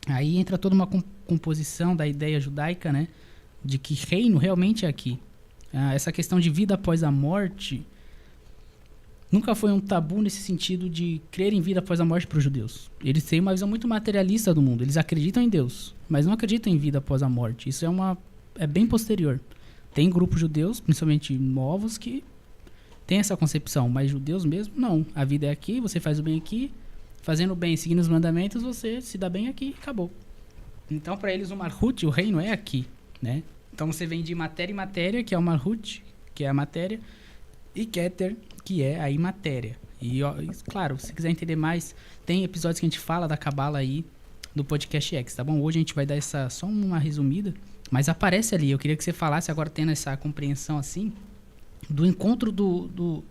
Aí entra toda uma composição da ideia judaica, né? De que reino realmente é aqui. essa questão de vida após a morte nunca foi um tabu nesse sentido de crer em vida após a morte para os judeus. Eles têm uma visão muito materialista do mundo. Eles acreditam em Deus, mas não acreditam em vida após a morte. Isso é bem posterior. Tem grupos judeus, principalmente novos, que tem essa concepção, mas judeus mesmo, não. A vida é aqui, você faz o bem aqui, fazendo o bem, seguindo os mandamentos, você se dá bem aqui e acabou. Então, para eles, o Malhut, o reino, é aqui, né? Então, você vem de matéria em matéria, que é o Malhut, que é a matéria, e Keter, que é a imatéria. E, ó, claro, se quiser entender mais, tem episódios que a gente fala da Cabala aí no Podcast X, tá bom? Hoje a gente vai dar só uma resumida, mas aparece ali. Eu queria que você falasse, agora tendo essa compreensão assim, do encontro do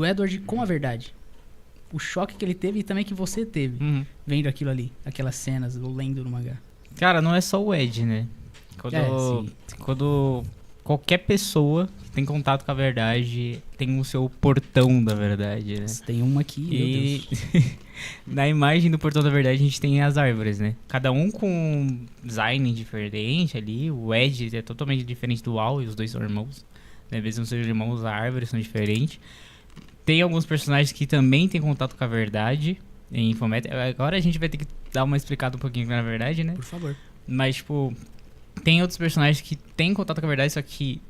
Edward com a verdade. O choque que ele teve e também que você teve, vendo aquilo ali, aquelas cenas, ou lendo no mangá. Cara, não é só o Ed, né? Quando qualquer pessoa que tem contato com a verdade tem o seu portão da verdade, né? Tem uma aqui, e meu Deus. Na imagem do portão da verdade a gente tem as árvores, né? Cada um com um design diferente ali. O Ed é totalmente diferente do Al, e os dois são irmãos, né? Mesmo sejam irmãos, as árvores são diferentes. Tem alguns personagens que também têm contato com a verdade em Fullmetal. Agora a gente vai ter que dar uma explicada um pouquinho na verdade, né? Por favor. Mas, tipo, tem outros personagens que têm contato com a verdade, só que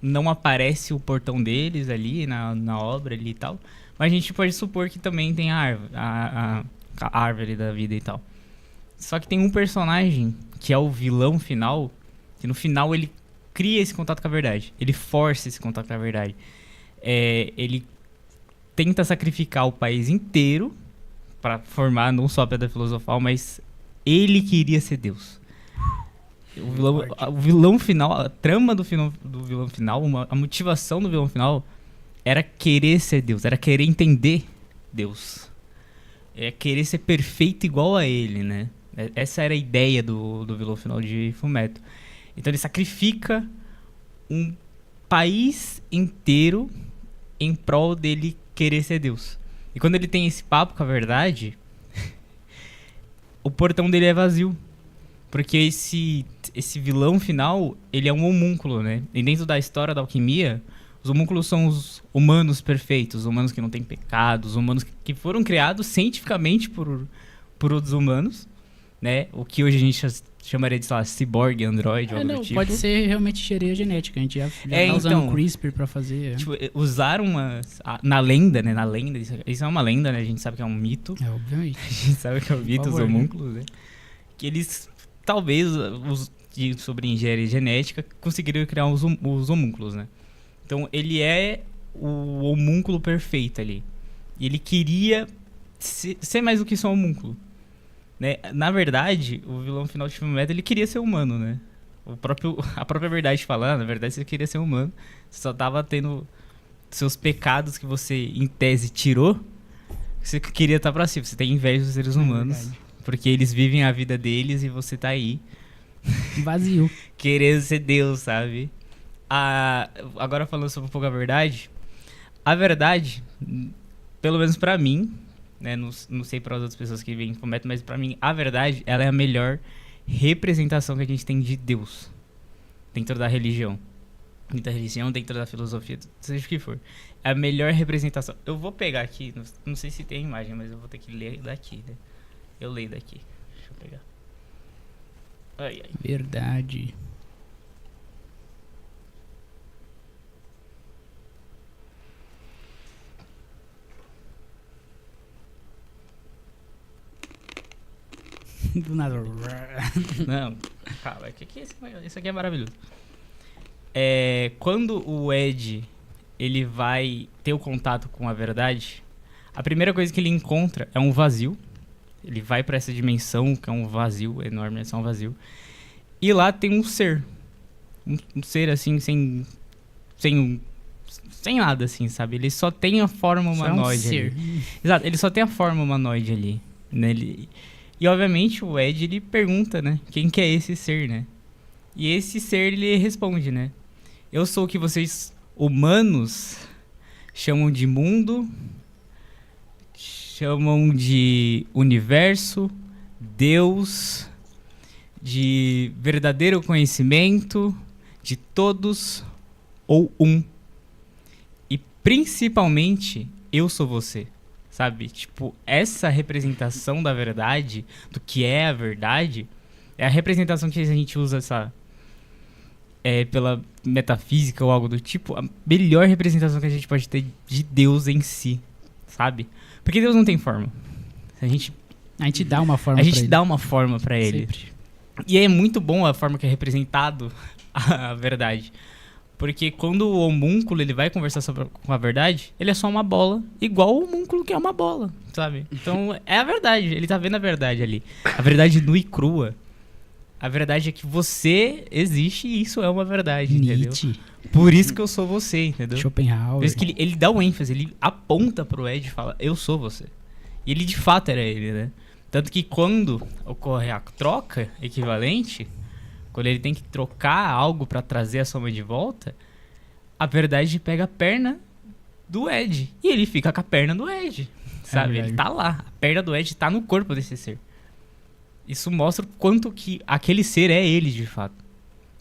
não aparece o portão deles ali na obra ali e tal. Mas a gente pode supor que também tem a árvore da vida e tal. Só que tem um personagem, que é o vilão final, que no final ele cria esse contato com a verdade. Ele força esse contato com a verdade. Ele tenta sacrificar o país inteiro para formar não só a Pedra Filosofal, mas ele queria ser Deus. O vilão final, a trama do vilão final, a motivação do vilão final era querer ser Deus, era querer entender Deus. É querer ser perfeito igual a ele, né? Essa era a ideia do vilão final de Fullmetal. Então ele sacrifica um país inteiro em prol dele querer ser Deus. E quando ele tem esse papo com a verdade, o portão dele é vazio. Porque esse vilão final, ele é um homúnculo, né? E dentro da história da alquimia, os homúnculos são os humanos perfeitos, os humanos que não têm pecados, os humanos que foram criados cientificamente por outros humanos, né? O que hoje a gente chamaria de, sei lá, ciborgue, android, algo do tipo. Pode ser realmente engenharia genética, a gente já tá usando CRISPR pra fazer. Tipo, usaram na lenda, né? Na lenda, isso é uma lenda, né? A gente sabe que é um mito. Obviamente. A gente sabe que é um mito, os homúnculos, né? Que eles, talvez, sobre engenharia genética, conseguiriam criar os homúnculos, né? Então, ele é o homúnculo perfeito ali. E ele queria ser mais do que só um homúnculo. Né? Na verdade, o vilão final de Fullmetal, ele queria ser humano, né? A própria verdade falando, na verdade você queria ser humano. Você só tava tendo seus pecados que você, em tese, tirou. Você queria estar pra cima. Você tem inveja dos seres humanos. Porque eles vivem a vida deles e você tá aí. Vazio. Querendo ser Deus, sabe? Agora falando sobre um pouco a verdade. A verdade, pelo menos pra mim, né, não sei para as outras pessoas que veem Fullmetal, mas pra mim a verdade, ela é a melhor representação que a gente tem de Deus dentro da religião, dentro da filosofia, seja o que for. É a melhor representação. Eu vou pegar aqui, não sei se tem imagem, mas eu vou ter que ler daqui, né? Eu leio daqui. Deixa eu pegar. Ai. Verdade. Do nada. Não, calma, isso aqui é maravilhoso. Quando o Ed ele vai ter o contato com a verdade, a primeira coisa que ele encontra é um vazio. Ele vai pra essa dimensão que é um vazio enorme, é só um vazio. E lá tem um ser. Um ser assim, sem nada, assim, sabe? Ele só tem a forma humanoide. Só é um ser. Ali. Exato, ele só tem a forma humanoide ali. Né? E obviamente o Ed, ele pergunta, né? Quem que é esse ser, né? E esse ser, ele responde, né? Eu sou o que vocês, humanos, chamam de mundo, chamam de universo, Deus, de verdadeiro conhecimento de todos ou um. E principalmente, eu sou você. Sabe? Tipo, essa representação da verdade, do que é a verdade, é a representação que a gente usa pela metafísica ou algo do tipo, a melhor representação que a gente pode ter de Deus em si, sabe? Porque Deus não tem forma. A gente dá uma forma pra ele. A gente dá uma forma pra ele. Sempre. E é muito bom a forma que é representado a verdade. Porque quando o homúnculo ele vai conversar com a verdade, ele é só uma bola, igual o homúnculo que é uma bola, sabe? Então é a verdade, ele tá vendo a verdade ali. A verdade nua e crua. A verdade é que você existe e isso é uma verdade, entendeu? Por isso que eu sou você, entendeu? Schopenhauer. Por isso que ele dá o ênfase, ele aponta pro Ed e fala, eu sou você. E ele de fato era ele, né? Tanto que quando ocorre a troca equivalente, quando ele tem que trocar algo pra trazer a soma de volta, a verdade pega a perna do Ed. E ele fica com a perna do Ed, sabe? Ele tá lá, a perna do Ed tá no corpo desse ser. Isso mostra o quanto que aquele ser é ele, de fato,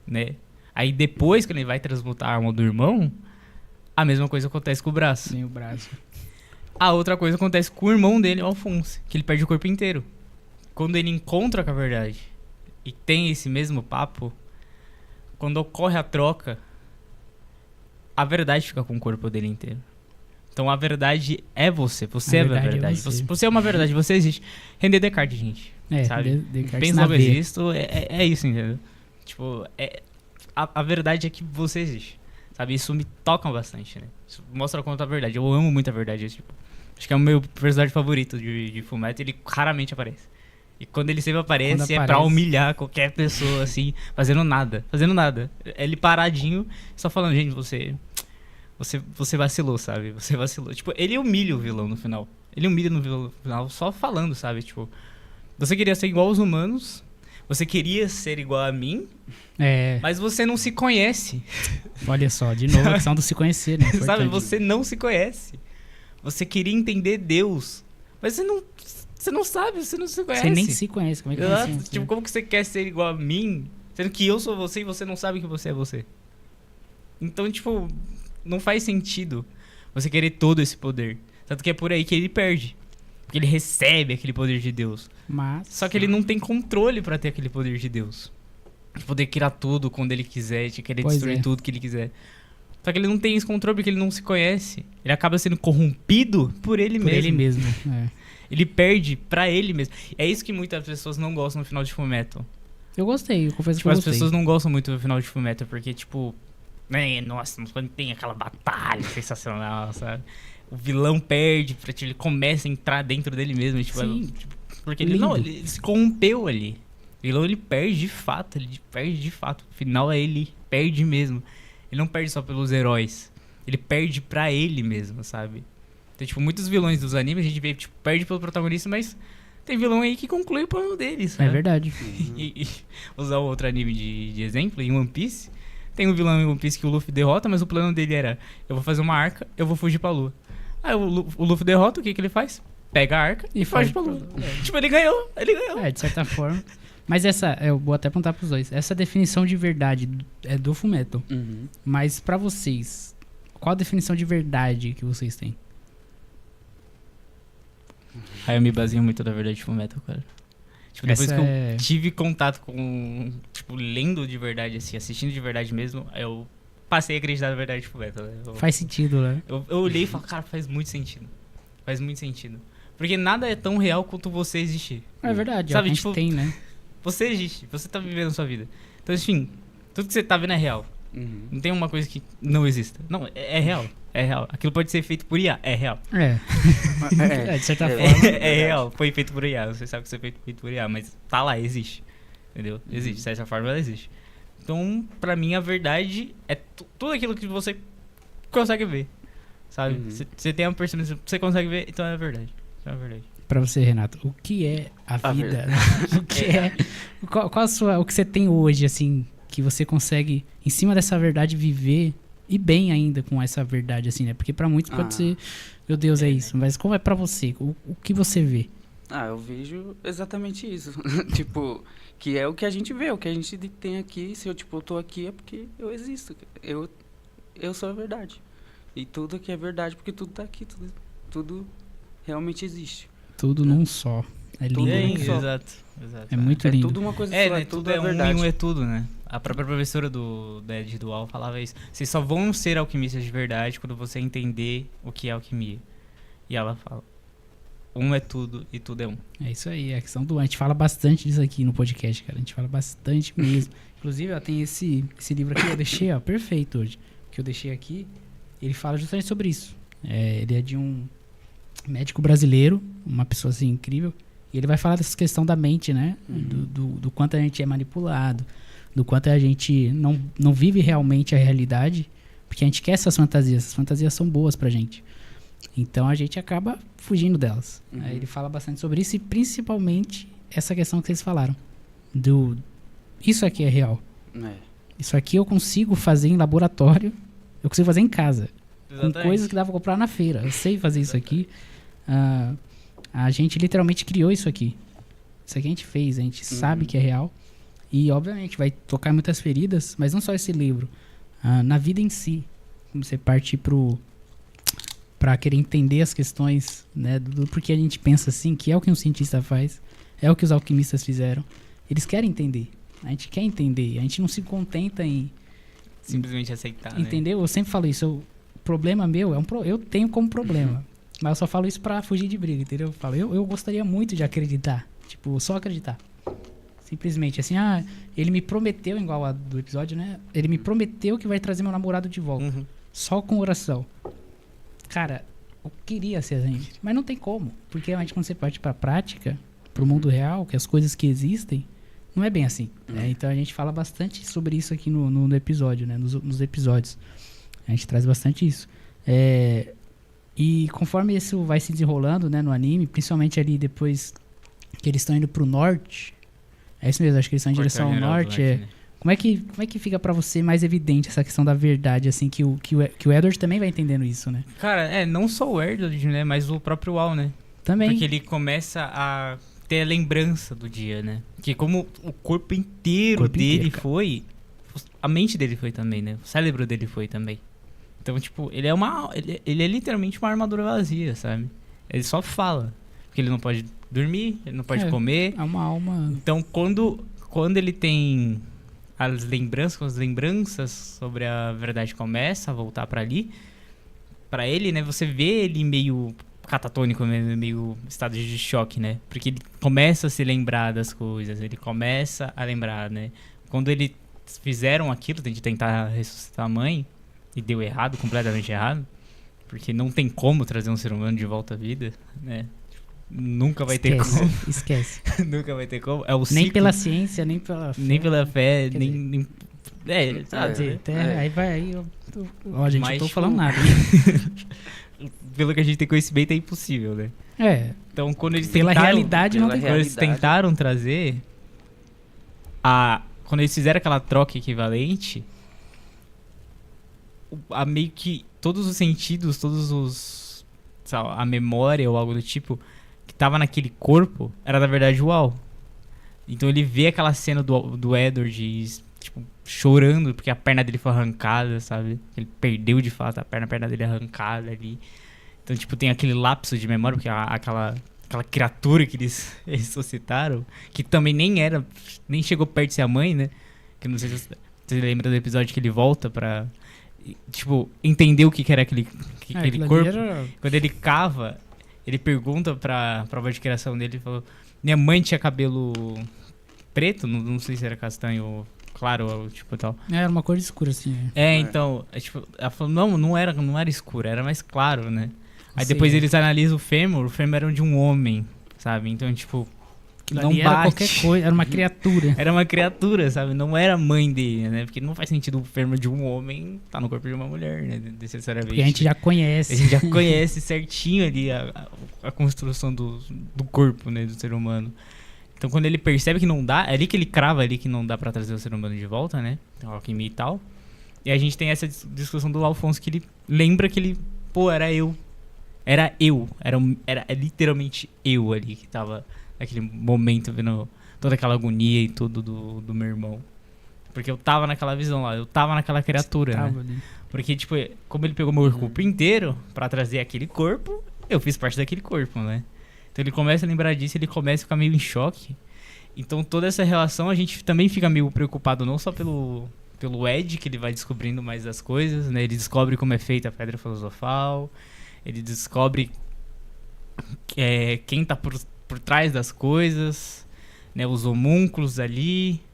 né? Aí depois, quando ele vai transmutar a alma do irmão, a mesma coisa acontece com o braço. Sim, o braço. A outra coisa acontece com o irmão dele, o Alphonse, que ele perde o corpo inteiro. Quando ele encontra com a verdade e tem esse mesmo papo, quando ocorre a troca, a verdade fica com o corpo dele inteiro. Então a verdade é você, você é a verdade. Você é uma verdade, você existe. René Descartes, gente. Sabe? Pensa logo existo, é isso, entendeu? Tipo, a verdade é que você existe. Sabe? Isso me toca bastante, né? Isso mostra quanto a verdade. Eu amo muito a verdade. Tipo, acho que é o meu personagem favorito de Fullmetal. Ele raramente aparece. E quando ele sempre aparece, é pra humilhar qualquer pessoa, assim, fazendo nada. Ele paradinho, só falando, gente, você vacilou, sabe? Você vacilou. Tipo, ele humilha o vilão no final. Ele humilha no vilão no final só falando, sabe? Tipo, você queria ser igual aos humanos, você queria ser igual a mim, mas você não se conhece. Olha só, de novo a questão do se conhecer, né? Sabe? Você não se conhece. Você queria entender Deus, mas você não sabe, você não se conhece. Você nem se conhece. Como é que Exato. assim, Tipo, como que você quer ser igual a mim, sendo que eu sou você e você não sabe que você é você? Então, tipo, não faz sentido você querer todo esse poder. Tanto que é por aí que ele perde. Porque ele recebe aquele poder de Deus. Só que ele não tem controle pra ter aquele poder de Deus. De poder criar tudo quando ele quiser, de querer destruir tudo que ele quiser. Só que ele não tem esse controle porque ele não se conhece. Ele acaba sendo corrompido por ele mesmo. Por ele mesmo, Ele perde pra ele mesmo. É isso que muitas pessoas não gostam no final de Fullmetal. Eu gostei, eu confesso tipo, que eu gostei. As pessoas não gostam muito do final de Fullmetal porque, tipo... Nossa, não tem aquela batalha sensacional, sabe? O vilão perde, ele começa a entrar dentro dele mesmo. Tipo, porque ele se corrompeu ali. O vilão, ele perde de fato. O final é ele perde mesmo. Ele não perde só pelos heróis. Ele perde pra ele mesmo, sabe? Então, tipo, muitos vilões dos animes a gente vê, tipo, perde pelo protagonista, mas tem vilão aí que conclui o plano deles, sabe? É verdade. E usar outro anime de exemplo, em One Piece, tem um vilão em One Piece que o Luffy derrota, mas o plano dele era: eu vou fazer uma arca, eu vou fugir pra lua. Aí o Luffy derrota, o que ele faz? Pega a arca e foge pra lua. Tipo, ele ganhou. De certa forma. Mas eu vou até apontar pros dois. Essa definição de verdade é do Fullmetal. Mas pra vocês, qual a definição de verdade que vocês têm? Aí eu me baseio muito da verdade de Fullmetal, cara. Tipo, depois que eu tive contato com, tipo, lendo de verdade, assim, assistindo de verdade mesmo, eu passei a acreditar na verdade de Fullmetal. Faz sentido, né? Eu olhei e falei, cara, faz muito sentido. Porque nada é tão real quanto você existir. É verdade, sabe? A gente tipo, tem, né? Você existe, você tá vivendo a sua vida. Então, enfim, tudo que você tá vendo é real. Não tem uma coisa que não exista. Não, é real. É real. Aquilo pode ser feito por IA. É real. De certa forma. É real. Foi feito por IA. Você sabe que foi feito por IA, mas tá lá, existe. Entendeu? Existe. De certa forma, ela existe. Então, pra mim, a verdade é tudo aquilo que você consegue ver. Sabe? Você tem uma percepção, você consegue ver, então é verdade. Então é verdade. Pra você, Renato, o que é a vida? O que é... o que você tem hoje, assim, que você consegue, em cima dessa verdade, viver e bem ainda com essa verdade, assim, né? Porque pra muitos pode ser, meu Deus, é isso. Mas como é pra você? O que você vê? Eu vejo exatamente isso. Tipo, que é o que a gente vê, o que a gente tem aqui. Se eu, tipo, tô aqui é porque eu existo. eu sou a verdade. E tudo aqui é verdade porque tudo tá aqui, tudo realmente existe. Tudo num só. É lindo. Tudo né? num só. Exato. É muito É lindo. tudo uma coisa É, só, né? tudo Tudo é é um verdade. e um é tudo, né? A própria professora da Ed Dual falava isso. Vocês só vão ser alquimistas de verdade quando você entender o que é alquimia. E ela fala, um é tudo e tudo é um. É isso aí, a questão do... A gente fala bastante disso aqui no podcast, cara. A gente fala bastante mesmo. Inclusive, ó, tem esse livro aqui, eu deixei, ó, perfeito hoje. Que eu deixei aqui, ele fala justamente sobre isso. Ele é de um médico brasileiro, uma pessoa assim incrível. E ele vai falar dessa questão da mente, né? Do quanto a gente é manipulado, do quanto a gente não vive realmente a realidade, porque a gente quer essas fantasias são boas pra gente. Então a gente acaba fugindo delas. Aí ele fala bastante sobre isso e principalmente essa questão que vocês falaram. Isso aqui é real. Isso aqui eu consigo fazer em laboratório, eu consigo fazer em casa. Com coisas que dá pra comprar na feira. Eu sei fazer isso aqui. A gente literalmente criou isso aqui. Isso aqui a gente fez, a gente sabe que é real. E obviamente vai tocar muitas feridas, mas não só esse livro. Na vida em si. Como você parte pra querer entender as questões, né, do porquê a gente pensa assim, que é o que um cientista faz, é o que os alquimistas fizeram. Eles querem entender. A gente quer entender. A gente não se contenta em simplesmente aceitar, entendeu? Né? Eu sempre falo isso. O problema meu eu tenho como problema. Mas eu só falo isso pra fugir de briga, entendeu? Eu falo, eu gostaria muito de acreditar. Tipo, só acreditar. Simplesmente, assim, ele me prometeu, igual a do episódio, né? Ele me prometeu que vai trazer meu namorado de volta. Só com oração. Cara, eu queria ser assim. Mas não tem como. Porque realmente quando você parte pra prática, pro mundo real, que as coisas que existem, não é bem assim. Né? Então a gente fala bastante sobre isso aqui no episódio, né? Nos episódios. A gente traz bastante isso. E conforme isso vai se desenrolando, né, no anime, principalmente ali depois que eles estão indo pro norte, é isso mesmo, acho que eles estão em direção ao norte. Né? Como é que fica pra você mais evidente essa questão da verdade, assim, que o Edward também vai entendendo isso, né? Cara, não só o Edward, né, mas o próprio Wall, né? Também. Porque ele começa a ter a lembrança do dia, né? Que como o corpo inteiro dele foi, a mente dele foi também, né? O cérebro dele foi também. Então, tipo, ele é literalmente uma armadura vazia, sabe? Ele só fala. Porque ele não pode dormir, ele não pode comer. É uma alma... Então, quando ele tem as lembranças sobre a verdade começam a voltar pra ali, pra ele, né? Você vê ele meio catatônico, meio estado de choque, né? Porque ele começa a se lembrar das coisas, ele começa a lembrar, né? Quando eles fizeram aquilo, de tentar ressuscitar a mãe, e deu errado, completamente errado, porque não tem como trazer um ser humano de volta à vida, né? Nunca vai ter como. Esquece. Nunca vai ter como. É o nem ciclo, pela ciência, nem pela fé. nem pela fé, Quer nem Aí vai aí. Ó, gente, mas, não tô tipo, falando nada. Pelo que a gente tem conhecimento, é impossível, né? Então, quando eles pela tentaram, realidade não tem quando eles tentaram trazer quando eles fizeram aquela troca equivalente, meio que todos os sentidos, sabe, a memória ou algo do tipo que tava naquele corpo era na verdade o Al. Então ele vê aquela cena do Edward, tipo, chorando porque a perna dele foi arrancada, sabe? Ele perdeu de fato a perna dele arrancada ali. Então, tipo, tem aquele lapso de memória, porque aquela criatura que eles ressuscitaram, que também nem chegou perto de ser a mãe, né? Que não sei se você lembra do episódio que ele volta pra, tipo, entender o que era aquele corpo. Quando ele cava, ele pergunta pra prova de criação dele, ele falou, minha mãe tinha cabelo preto, não sei se era castanho claro, tipo, tal. Era uma cor escura, assim. Então, tipo, ela falou, não era escuro, era mais claro, né? Aí depois eles analisam o fêmur era de um homem, sabe? Então, tipo, não bate. Era qualquer coisa, era uma criatura. Era uma criatura, sabe? Não era a mãe dele, né? Porque não faz sentido o fêmur de um homem tá no corpo de uma mulher, né? Necessariamente. Porque a gente já conhece. A gente já conhece certinho ali a construção do corpo, né? Do ser humano. Então, quando ele percebe que não dá, é ali que ele crava ali que não dá pra trazer o ser humano de volta, né? Então, alquimia e tal. E a gente tem essa discussão do Alfonso que ele lembra que ele, era eu. Era literalmente eu ali que tava naquele momento vendo toda aquela agonia e tudo do meu irmão. Porque eu tava naquela visão lá, eu tava naquela criatura, né? Tava ali. Porque, tipo, como ele pegou meu corpo inteiro pra trazer aquele corpo, eu fiz parte daquele corpo, né? Então ele começa a lembrar disso, ele começa a ficar meio em choque. Então toda essa relação a gente também fica meio preocupado, não só pelo Ed, que ele vai descobrindo mais das coisas, né? Ele descobre como é feita a Pedra Filosofal, ele descobre quem tá por trás das coisas, né? Os homúnculos ali,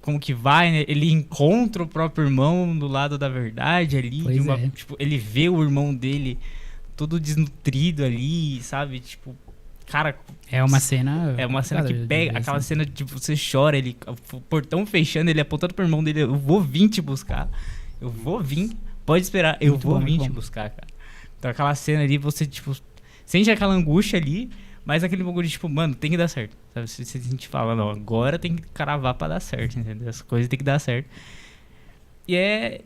como que vai, né? Ele encontra o próprio irmão do lado da verdade ali, Pois é. tipo, ele vê o irmão dele todo desnutrido ali, sabe? Tipo, cara, É uma cena... é uma cena que Cara, pega, aquela cena de você chora, ele, o portão fechando, ele apontando pro irmão dele, eu vou vir te buscar, eu vou vir, pode esperar, eu Muito vou bom, vir muito te bom. buscar, cara. Então aquela cena ali, você, tipo, sente aquela angústia ali, mas aquele bagulho de, tipo, mano, tem que dar certo, sabe? Se a gente fala, não, agora tem que cravar pra dar certo, entendeu? As coisas tem que dar certo. E é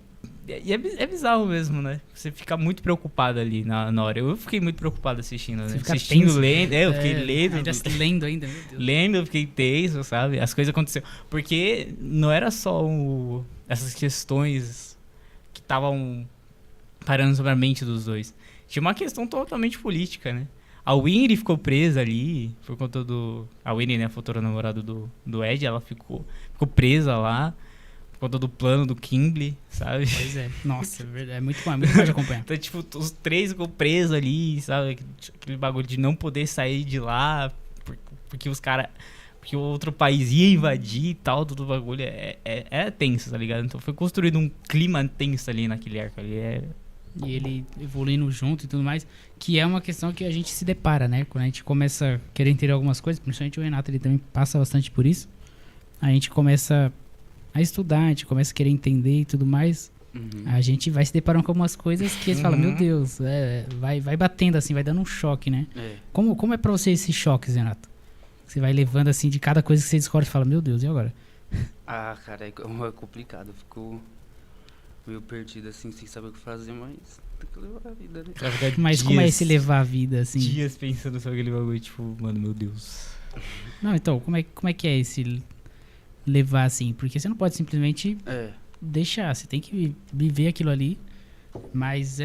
bizarro mesmo, né? Você fica muito preocupado ali na hora. Eu fiquei muito preocupado assistindo, né? Você fica Assistindo, tenso. lendo. Eu fiquei lendo. Ainda lendo ainda, meu Deus. Lendo, eu fiquei tenso, sabe? As coisas aconteceram. Porque não era só essas questões que estavam parando sobre a mente dos dois. Tinha uma questão totalmente política, né? A Winry ficou presa ali por conta do... A Winry, né? A futura namorada do Ed, ela ficou presa lá por conta do plano do Kimble, sabe? Pois é. Nossa, é verdade. É muito bom de acompanhar. Então, tipo, os três ficou presos ali, sabe? Aquele bagulho de não poder sair de lá porque os caras... Porque o outro país ia invadir e tal, tudo o bagulho. É tenso, tá ligado? Então foi construído um clima tenso ali naquele arco ali. E ele evoluindo junto e tudo mais, que é uma questão que a gente se depara, né? Quando a gente começa a querer entender algumas coisas, principalmente o Renato, ele também passa bastante por isso. A gente começa a estudar, a gente começa a querer entender e tudo mais. A gente vai se deparando com algumas coisas que eles falam, meu Deus, vai batendo assim, vai dando um choque, né? Como é pra você esses choques, Renato? Você vai levando assim de cada coisa que você descobre e fala, meu Deus, e agora? Ah, cara, é complicado. Eu fico meio perdido assim, sem saber o que fazer, mas tem que levar a vida, né? Mas como é esse levar a vida, assim? Dias pensando sobre aquele bagulho, tipo, mano, meu Deus. Não, então, como é que é esse levar assim? Porque você não pode simplesmente deixar, você tem que viver aquilo ali, mas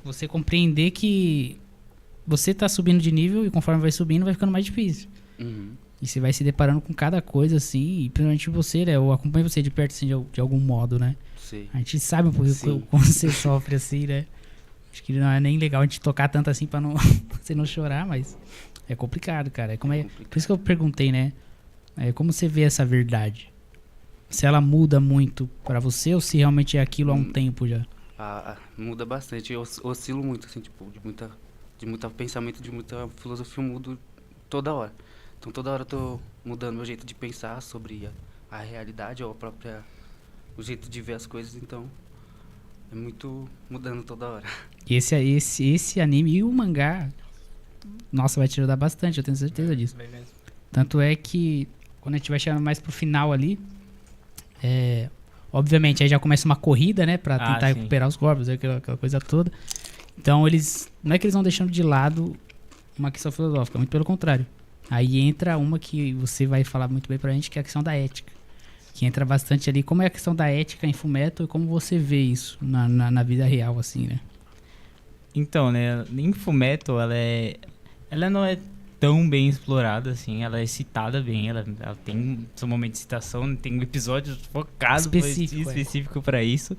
você compreender que você tá subindo de nível e conforme vai subindo vai ficando mais difícil. E você vai se deparando com cada coisa assim, e principalmente você, né? Eu acompanho você de perto assim, de algum modo, né? Sim. A gente sabe um pouco como você sofre assim, né? Acho que não é nem legal a gente tocar tanto assim pra não, você não chorar, mas é complicado, cara. Por isso que eu perguntei, né? Como você vê essa verdade? Se ela muda muito pra você ou se realmente é aquilo há um tempo já? Muda bastante. Eu oscilo muito, assim, tipo, de muito pensamento, de muita filosofia, eu mudo toda hora. Então toda hora eu tô mudando meu jeito de pensar sobre a realidade ou o jeito de ver as coisas, então é muito mudando toda hora. E esse anime e o mangá, nossa, vai te ajudar bastante, eu tenho certeza disso. Tanto é que quando a gente vai chegando mais pro final ali, obviamente aí já começa uma corrida, né, pra tentar recuperar os corpos, aquela coisa toda. Então não é que eles vão deixando de lado uma questão filosófica, muito pelo contrário. Aí entra uma que você vai falar muito bem pra gente, que é a questão da ética. Que entra bastante ali, como é a questão da ética em Fullmetal e como você vê isso na vida real, assim, né? Então, né, em Fullmetal ela não é tão bem explorada, assim, ela é citada bem, ela tem seu momento de citação, tem um episódio focado específico pra isso,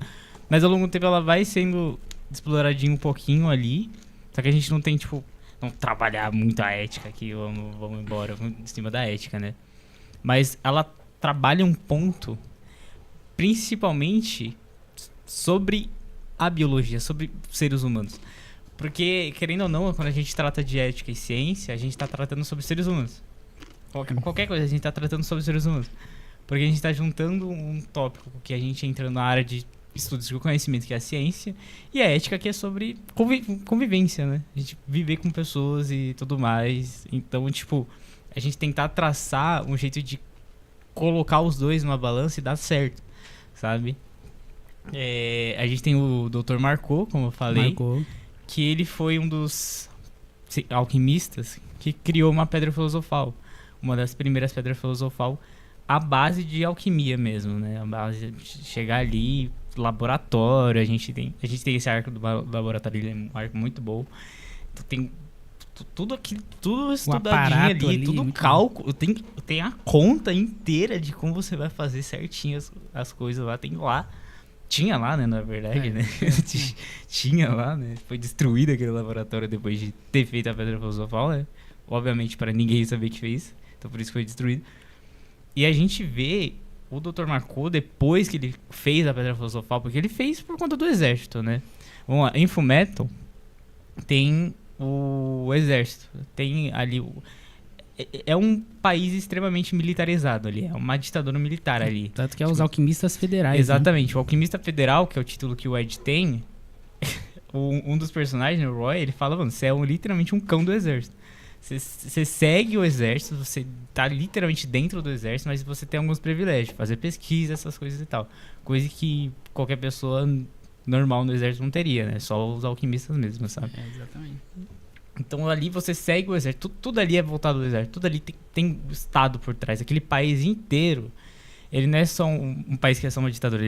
mas ao longo do tempo ela vai sendo exploradinha um pouquinho ali, só que a gente não tem, tipo, não trabalhar muito a ética aqui, vamos embora, vamos em cima da ética, né? Mas ela trabalha um ponto, principalmente sobre a biologia, sobre seres humanos. Porque, querendo ou não, quando a gente trata de ética e ciência, a gente tá tratando sobre seres humanos. Qualquer coisa, a gente tá tratando sobre seres humanos. Porque a gente tá juntando um tópico que a gente entra na área de estudos de conhecimento, que é a ciência, e a ética, que é sobre convivência, né? A gente viver com pessoas e tudo mais. Então, tipo, a gente tentar traçar um jeito de colocar os dois numa balança e dar certo, sabe? A gente tem o Dr. Marco, como eu falei, que ele foi um dos alquimistas que criou uma pedra filosofal, uma das primeiras pedras filosofal a base de alquimia mesmo, né? A base de chegar ali, laboratório, a gente tem esse arco do laboratório, ele é um arco muito bom. Então, tem tudo estudadinho ali, tudo cálculo, tem a conta inteira de como você vai fazer certinho as coisas lá, tinha lá, né, na verdade, né? Tinha lá, né? Foi destruído aquele laboratório depois de ter feito a Pedra Filosofal, né? Obviamente para ninguém saber que fez, então por isso foi destruído. E a gente vê o Dr. Marco depois que ele fez a Pedra Filosofal, porque ele fez por conta do exército, né? Vamos lá, em Fullmetal tem o exército, tem ali é um país extremamente militarizado ali, é uma ditadura militar ali. Tanto que é os alquimistas federais. Exatamente, né? O alquimista federal, que é o título que o Ed tem, um dos personagens, o Roy, ele fala, mano, você é literalmente um cão do exército. Você segue o exército, você tá literalmente dentro do exército, mas você tem alguns privilégios, fazer pesquisa, essas coisas e tal. Coisa que qualquer pessoa normal no exército não teria, né? Só os alquimistas mesmo, sabe? Exatamente. Então ali você segue o exército, tudo ali é voltado ao exército, tudo ali tem Estado por trás. Aquele país inteiro, ele não é só um país que é só uma ditadura,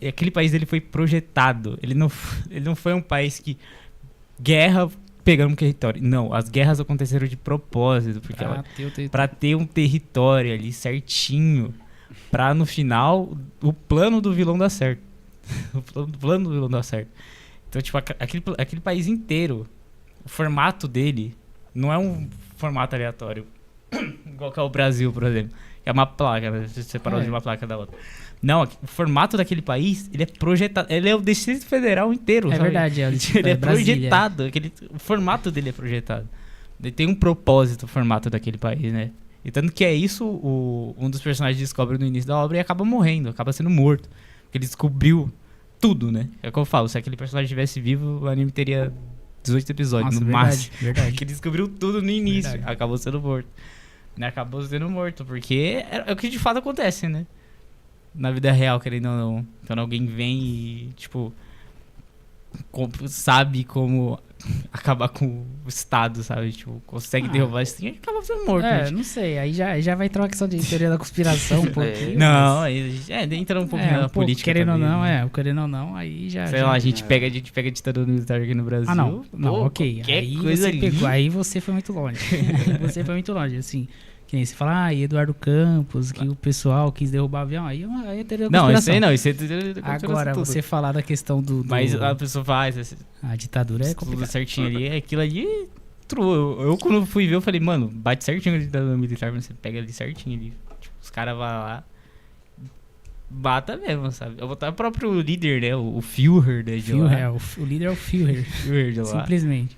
aquele país ele foi projetado, ele não foi um país que guerra pegando um território. Não, as guerras aconteceram de propósito, porque pra ter um território ali certinho, pra no final o plano do vilão dar certo. O plano do vilão dar certo. Então, tipo, aquele país inteiro, o formato dele não é um formato aleatório, igual que é o Brasil, por exemplo. É uma placa, né? Separado de uma placa da outra. Não, o formato daquele país, ele é projetado. Ele é o Distrito Federal inteiro, sabe? Verdade, ele é projetado. O formato dele é projetado. Ele tem um propósito, o formato daquele país, né? E tanto que é isso, um dos personagens descobre no início da obra e acaba morrendo, acaba sendo morto. Porque ele descobriu tudo, né? É o que eu falo, se aquele personagem estivesse vivo, o anime teria 18 episódios, no máximo. Verdade. Porque ele descobriu tudo no início, Verdade. acabou sendo morto. Acabou sendo morto, porque é o que de fato acontece, né? Na vida real, querendo ou não. Quando alguém vem e, tipo, sabe como acabar com o Estado, sabe? Tipo, consegue derrubar isso e acaba sendo morto. Não sei, aí já vai entrar uma questão de teoria da conspiração um pouquinho. Não, entra um pouquinho na política querendo também, ou não, né? Querendo ou não, aí já... Sei lá, a gente pega a ditadura militar aqui no Brasil. Não, ok. Aí coisa você pegou, aí você foi muito longe. Você foi muito longe, assim... Que nem você fala, Eduardo Campos, que o pessoal quis derrubar o avião, aí é teoria da conspiração. Não, isso é teoria da conspiração. Agora, você falar da questão do... Mas a pessoa faz... A ditadura é complicado. Tudo certinho ali, aquilo ali... Eu quando fui ver, eu falei, mano, bate certinho a ditadura militar, você pega ali certinho ali. Tipo, os caras vão lá, bata mesmo, sabe? Eu vou botar o próprio líder, né, o Führer, né, de lá. O líder é o Führer. Führer de lá. Simplesmente.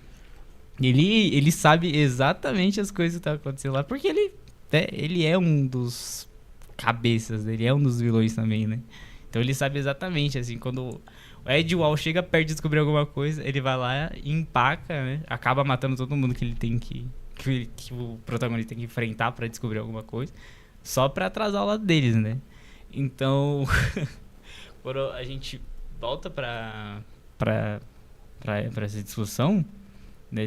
Ele sabe exatamente as coisas que estão acontecendo lá, porque ele é um dos cabeças, ele é um dos vilões também, né? Então ele sabe exatamente, assim, quando o Ed Wall chega perto de descobrir alguma coisa, ele vai lá e empaca, né? Acaba matando todo mundo que ele tem que o protagonista tem que enfrentar pra descobrir alguma coisa, só pra atrasar o lado deles, né? Então, quando a gente volta pra essa discussão, né,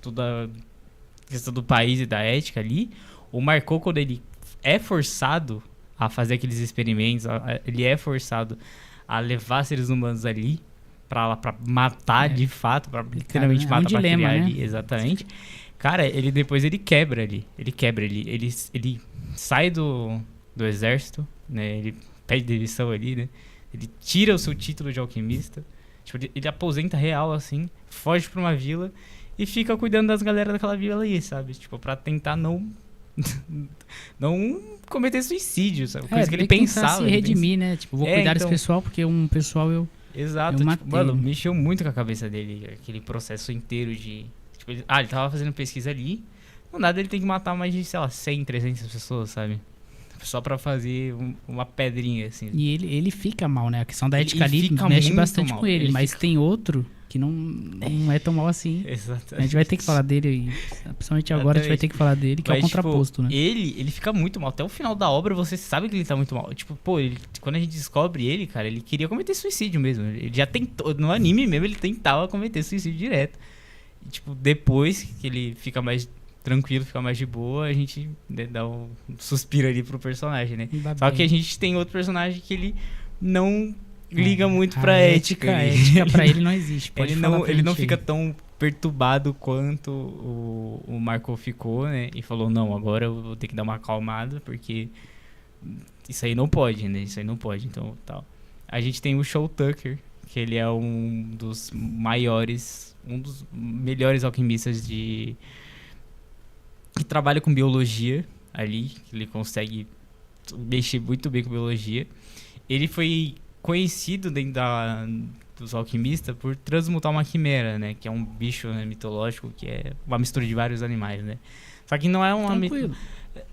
toda a questão do país e da ética ali, o Marco, quando ele é forçado a fazer aqueles experimentos, ele é forçado a levar seres humanos ali pra matar de fato, pra literalmente matar, pra dilema, criar né? ali, exatamente. Cara, depois ele quebra ali, ele sai do exército, né, ele pede demissão ali, né, ele tira o seu título de alquimista, tipo, ele aposenta real, assim, foge pra uma vila e fica cuidando das galera daquela vila aí, sabe? Tipo, pra tentar não cometer suicídio, sabe? Coisa que ele pensava. Se redimir, né? Tipo, vou cuidar desse pessoal, porque um pessoal eu... Exato. Eu tipo, mano, mexeu muito com a cabeça dele, aquele processo inteiro de... Tipo, ele tava fazendo pesquisa ali, do nada ele tem que matar mais de, sei lá, 100, 300 pessoas, sabe? Só pra fazer uma pedrinha, assim. E ele fica mal, né? A questão da ética ali fica mexe muito bastante mal. com ele, Ele mas fica- tem outro que não é tão mal assim. Exatamente. A gente vai ter que falar dele, principalmente agora a gente vai ter que falar dele, que é o Mas, tipo, contraposto, né? Ele fica muito mal. Até o final da obra você sabe que ele tá muito mal. Tipo, pô, quando a gente descobre ele, cara, ele queria cometer suicídio mesmo. Ele já tentou, no anime mesmo, ele tentava cometer suicídio direto. E, tipo, depois que ele fica mais tranquilo, fica mais de boa, a gente, né, dá um suspiro ali pro personagem, né? Ainda Só bem. que a gente tem outro personagem que ele não liga muito pra A ética. A Ele- ética pra ele não existe. Pode ele falar não, pra ele não gente aí. fica tão perturbado quanto o Marco ficou, né? E falou, não, agora eu vou ter que dar uma acalmada, porque isso aí não pode, né? Isso aí não pode, então tal. A gente tem o Shaw Tucker, que ele é um dos maiores, um dos melhores alquimistas que trabalha com biologia ali, que ele consegue mexer muito bem com biologia. Ele foi conhecido dentro dos alquimistas por transmutar uma quimera, né? Que é um bicho, né, mitológico, que é uma mistura de vários animais, né? Só que não é uma... Tranquilo.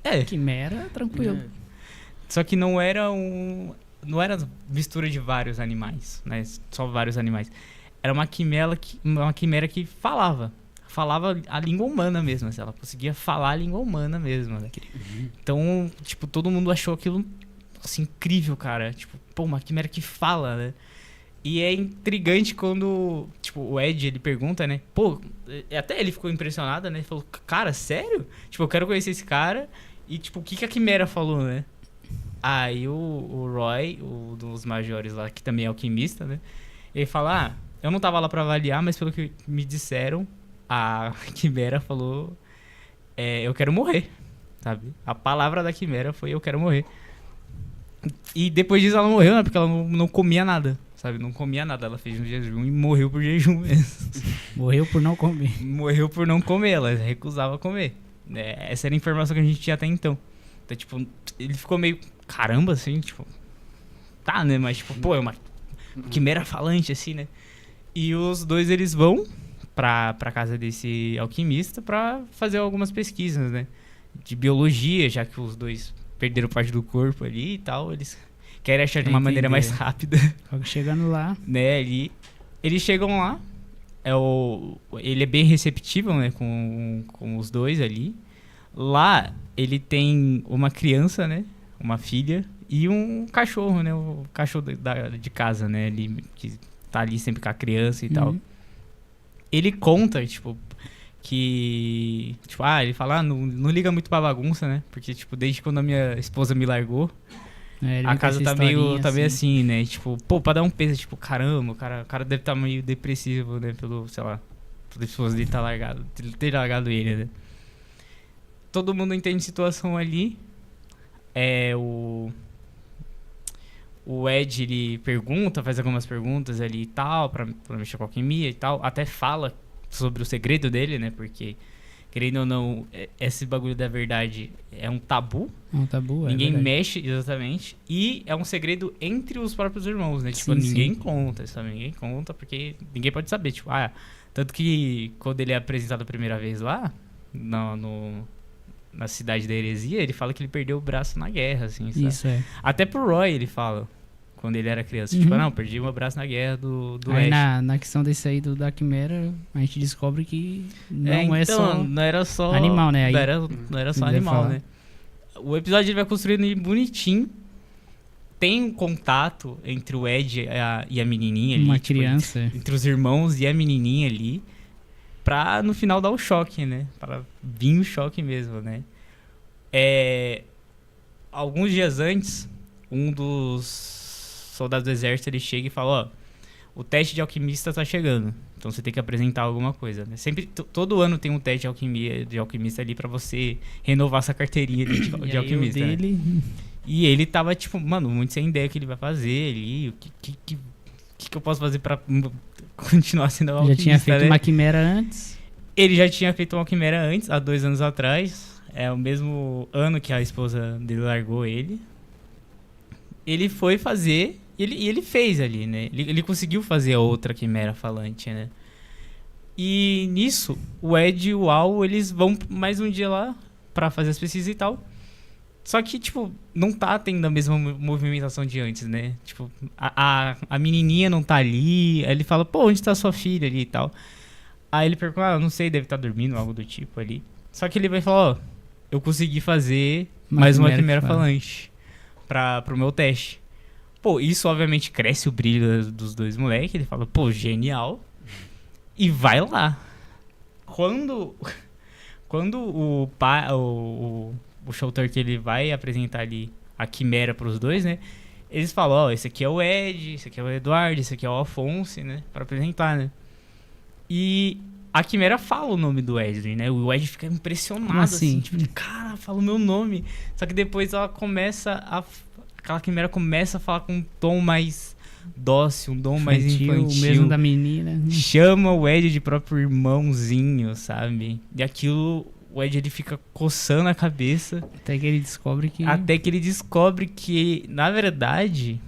É, Quimera, tranquilo. só que não era mistura de vários animais, né? Só vários animais. Era uma quimera que falava a língua humana mesmo, assim, ela conseguia falar a língua humana mesmo, né? Então, tipo, todo mundo achou aquilo, assim, incrível, cara. Tipo, pô, uma quimera que fala, né? E é intrigante quando, tipo, o Ed, ele pergunta, né? Pô, até ele ficou impressionado, né? Ele falou, cara, sério? Tipo, eu quero conhecer esse cara. E, tipo, o que a quimera falou, né? Aí o Roy, um dos majores lá, que também é alquimista, né? Ele fala, eu não tava lá pra avaliar, mas pelo que me disseram, a quimera falou, eu quero morrer, sabe? A palavra da quimera foi, eu quero morrer. E depois disso ela morreu, né? Porque ela não comia nada, sabe? Não comia nada, ela fez um jejum e morreu por jejum mesmo. Morreu por não comer. Morreu por não comer, ela recusava comer. Essa era a informação que a gente tinha até então. Então, tipo, ele ficou meio, caramba, assim, tipo... Tá, né? Mas, tipo, pô, é uma quimera falante, assim, né? E os dois, eles vão pra casa desse alquimista pra fazer algumas pesquisas, né? De biologia, já que os dois perderam parte do corpo ali e tal. Eles querem achar de uma maneira mais rápida, Chegando lá, né? Eles chegam lá. Ele é bem receptível, né? Com os dois ali. Lá, ele tem uma criança, né? Uma filha e um cachorro, né? O cachorro de casa, né? Que tá ali sempre com a criança e tal. Ele conta, tipo, que... Tipo, ele fala, não liga muito pra bagunça, né? Porque, tipo, desde quando a minha esposa me largou, ele a vem com casa essa tá meio historinha, assim, né? Tipo, pô, pra dar um peso, tipo, caramba, o cara deve estar meio depressivo, né? Pelo, sei lá, pela esposa dele ter largado ele, né? Todo mundo entende a situação ali. O Ed, ele faz algumas perguntas ali e tal, pra mexer com a alquimia e tal. Até fala sobre o segredo dele, né? Porque, querendo ou não, esse bagulho da verdade é um tabu. É um tabu, Ninguém verdade. mexe, exatamente. E é um segredo entre os próprios irmãos, né? Tipo, Sim, ninguém sim. conta, sabe? Ninguém conta porque ninguém pode saber. Tipo, tanto que quando ele é apresentado a primeira vez lá, na cidade da heresia, ele fala que ele perdeu o braço na guerra, assim, sabe? Isso, é. Até pro Roy ele fala, quando ele era criança. Uhum. Tipo, não, perdi meu braço na guerra do Aí Leste. na questão desse aí da quimera, a gente descobre que não é então, só não era só animal, né? Aí, não era só ele vai animal, falar. né? O episódio ele vai construindo ele bonitinho. Tem um contato entre o Ed e a menininha ali. uma tipo, criança. entre os irmãos e a menininha ali. Pra no final dar o choque, né? Pra vir o choque mesmo, né? Alguns dias antes, um dos soldados do exército, ele chega e fala, o teste de alquimista tá chegando, então você tem que apresentar alguma coisa, né? Sempre, todo ano tem um teste de alquimista ali pra você renovar essa carteirinha de E aí alquimista, o né? dele, E ele tava, tipo, mano, muito sem ideia o que ele vai fazer ali, o que eu posso fazer pra continuar sendo já alquimista, tinha feito né? uma quimera antes. Ele já tinha feito uma quimera antes, há 2 anos atrás. É o mesmo ano que a esposa dele largou ele. Ele foi fazer, e ele fez ali, né? Ele conseguiu fazer a outra quimera falante, né? E nisso, o Ed e o Al, eles vão mais um dia lá pra fazer as pesquisas e tal. Só que, tipo, não tá tendo a mesma movimentação de antes, né? Tipo, a menininha não tá ali. Aí ele fala, pô, onde tá sua filha ali e tal? Aí ele pergunta, não sei, deve estar dormindo, algo do tipo ali. Só que ele vai falar, eu consegui fazer mais uma quimera falante pro meu teste. Pô, isso obviamente cresce o brilho dos dois moleques. Ele fala, pô, genial. E vai lá. quando o Show Turkey ele vai apresentar ali a quimera pros dois, né? Eles falam, ó, esse aqui é o Ed, esse aqui é o Eduardo, esse aqui é o Alphonse, né? Pra apresentar, né? E a quimera fala o nome do Ed, né? O Ed fica impressionado, assim, tipo, cara, fala o meu nome. Só que depois ela aquela quimera começa a falar com um tom mais dócil, um tom mais infantil. Mesmo da menina. Chama o Ed de próprio irmãozinho, sabe? E aquilo, o Ed ele fica coçando a cabeça. Até que ele descobre que, na verdade,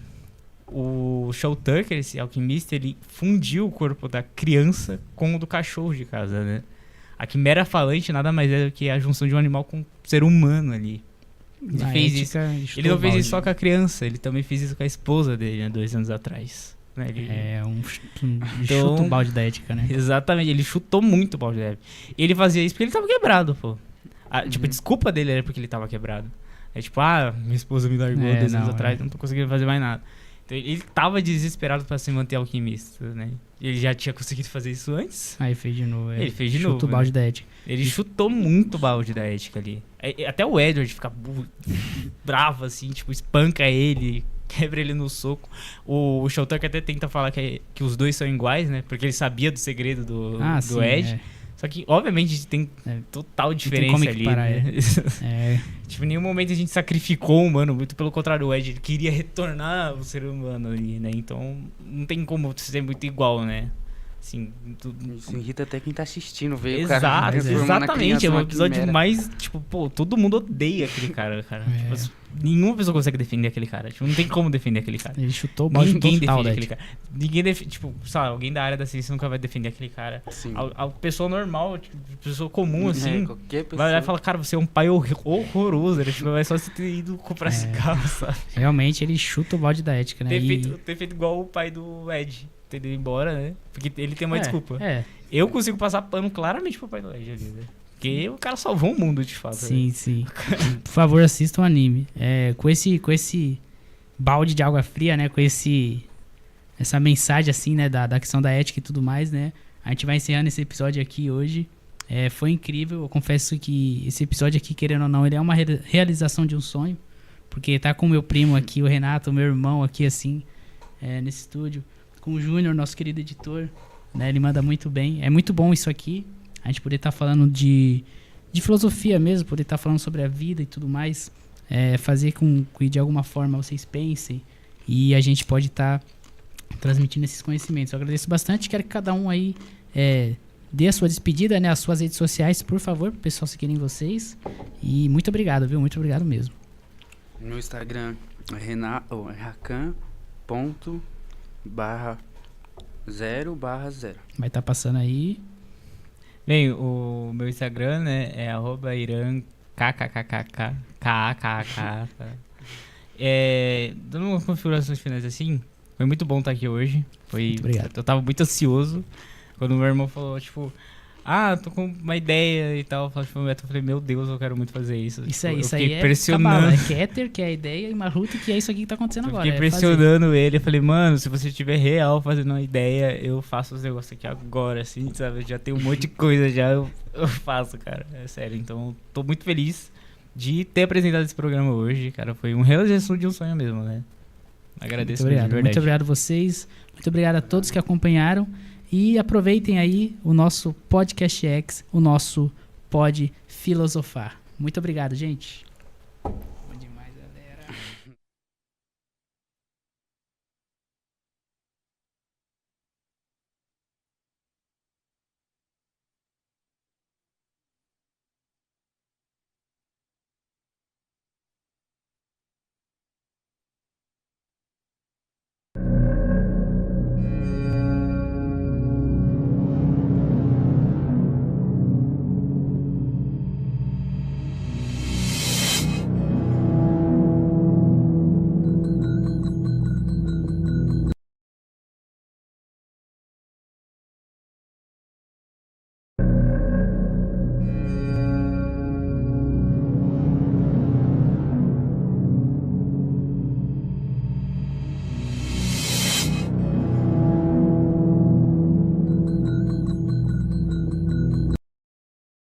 o Show Turkey, esse alquimista, ele fundiu o corpo da criança com o do cachorro de casa, né? A quimera falante nada mais é do que a junção de um animal com um ser humano ali. Ele fez isso. Ele não fez isso só com a criança, ele também fez isso com a esposa dele, né, 2 anos atrás. Né? Chuta o balde da ética, né? Exatamente, ele chutou muito o balde da ética. Ele fazia isso porque ele tava quebrado, pô. Tipo, a desculpa dele era porque ele tava quebrado. É tipo, minha esposa me largou 2 anos atrás, não tô conseguindo fazer mais nada. Então ele tava desesperado pra se manter alquimista, né? Ele já tinha conseguido fazer isso antes. Aí fez de novo. Ele fez de novo. Chuta o balde da ética. Ele chutou muito o balde da ética ali. Até o Edward fica bravo, assim, tipo, espanca ele, quebra ele no soco. O Show Turkey até tenta falar que os dois são iguais, né? Porque ele sabia do segredo do sim, Ed. Só que, obviamente, tem total diferença não tem ali. Comparar, né? Tipo, em nenhum momento a gente sacrificou o humano. Muito pelo contrário, o Ed ele queria retornar o ser humano ali, né? Então, não tem como ser muito igual, né? Assim, isso irrita até quem tá assistindo, ver Exato, exatamente. É um episódio mais, tipo, pô, todo mundo odeia aquele cara. Tipo, nenhuma pessoa consegue defender aquele cara. Tipo, não tem como defender aquele cara. Ele chutou o balde Ninguém total, defende aquele cara. Ninguém defende, tipo, sabe, alguém da área da ciência nunca vai defender aquele cara. A pessoa normal, tipo, pessoa comum, assim, qualquer pessoa. vai lá e fala, cara, você é um pai horroroso. Ele, tipo, vai só se ter ido comprar cigarro, sabe? Realmente, ele chuta o balde da ética, né? Ter feito igual o pai do Ed. Ter ido embora, né? Porque ele tem uma desculpa. Eu consigo passar pano claramente pro pai do Ed ali, né? Porque o cara salvou o mundo, de fato. Sim, né? sim. Por favor, assistam o anime. Com esse balde de água fria, né? Com essa mensagem, assim, né? Da questão da ética e tudo mais, né? A gente vai encerrando esse episódio aqui hoje. Foi incrível. Eu confesso que esse episódio aqui, querendo ou não, ele é uma realização de um sonho. Porque tá com o meu primo aqui, o Renato, o meu irmão aqui, assim, nesse estúdio. Com o Júnior, nosso querido editor, né? Ele manda muito bem. É muito bom isso aqui. A gente poder estar falando de filosofia mesmo, poder estar falando sobre a vida e tudo mais. Fazer com que de alguma forma vocês pensem. E a gente pode estar transmitindo esses conhecimentos. Eu agradeço bastante. Quero que cada um aí dê a sua despedida, né? As suas redes sociais, por favor, para o pessoal seguirem vocês. E muito obrigado, viu? Muito obrigado mesmo. No Instagram, rakan.0/0. Vai estar passando aí. Bem, o meu Instagram, né, é @iran_kkkkk. Dando umas configurações finais assim, foi muito bom estar aqui hoje. Muito obrigado. Eu tava muito ansioso quando meu irmão falou, tipo, tô com uma ideia e tal. Eu falei, meu Deus, eu quero muito fazer isso. Isso aí, eu isso aí pressionando. É Keter, que é a ideia, e Maruto, que é isso aqui que tá acontecendo agora. Eu fiquei pressionando ele. Eu falei, mano, se você tiver real fazendo uma ideia, eu faço os negócios aqui agora, assim, sabe? Já tem um monte de coisa, eu faço, cara. É sério. Então, tô muito feliz de ter apresentado esse programa hoje, cara. Foi uma realização de um sonho mesmo, né? Agradeço muito, de verdade. Muito obrigado a vocês. Muito obrigado a todos que acompanharam. E aproveitem aí o nosso Podcast X, o nosso Pod Filosofar. Muito obrigado, gente.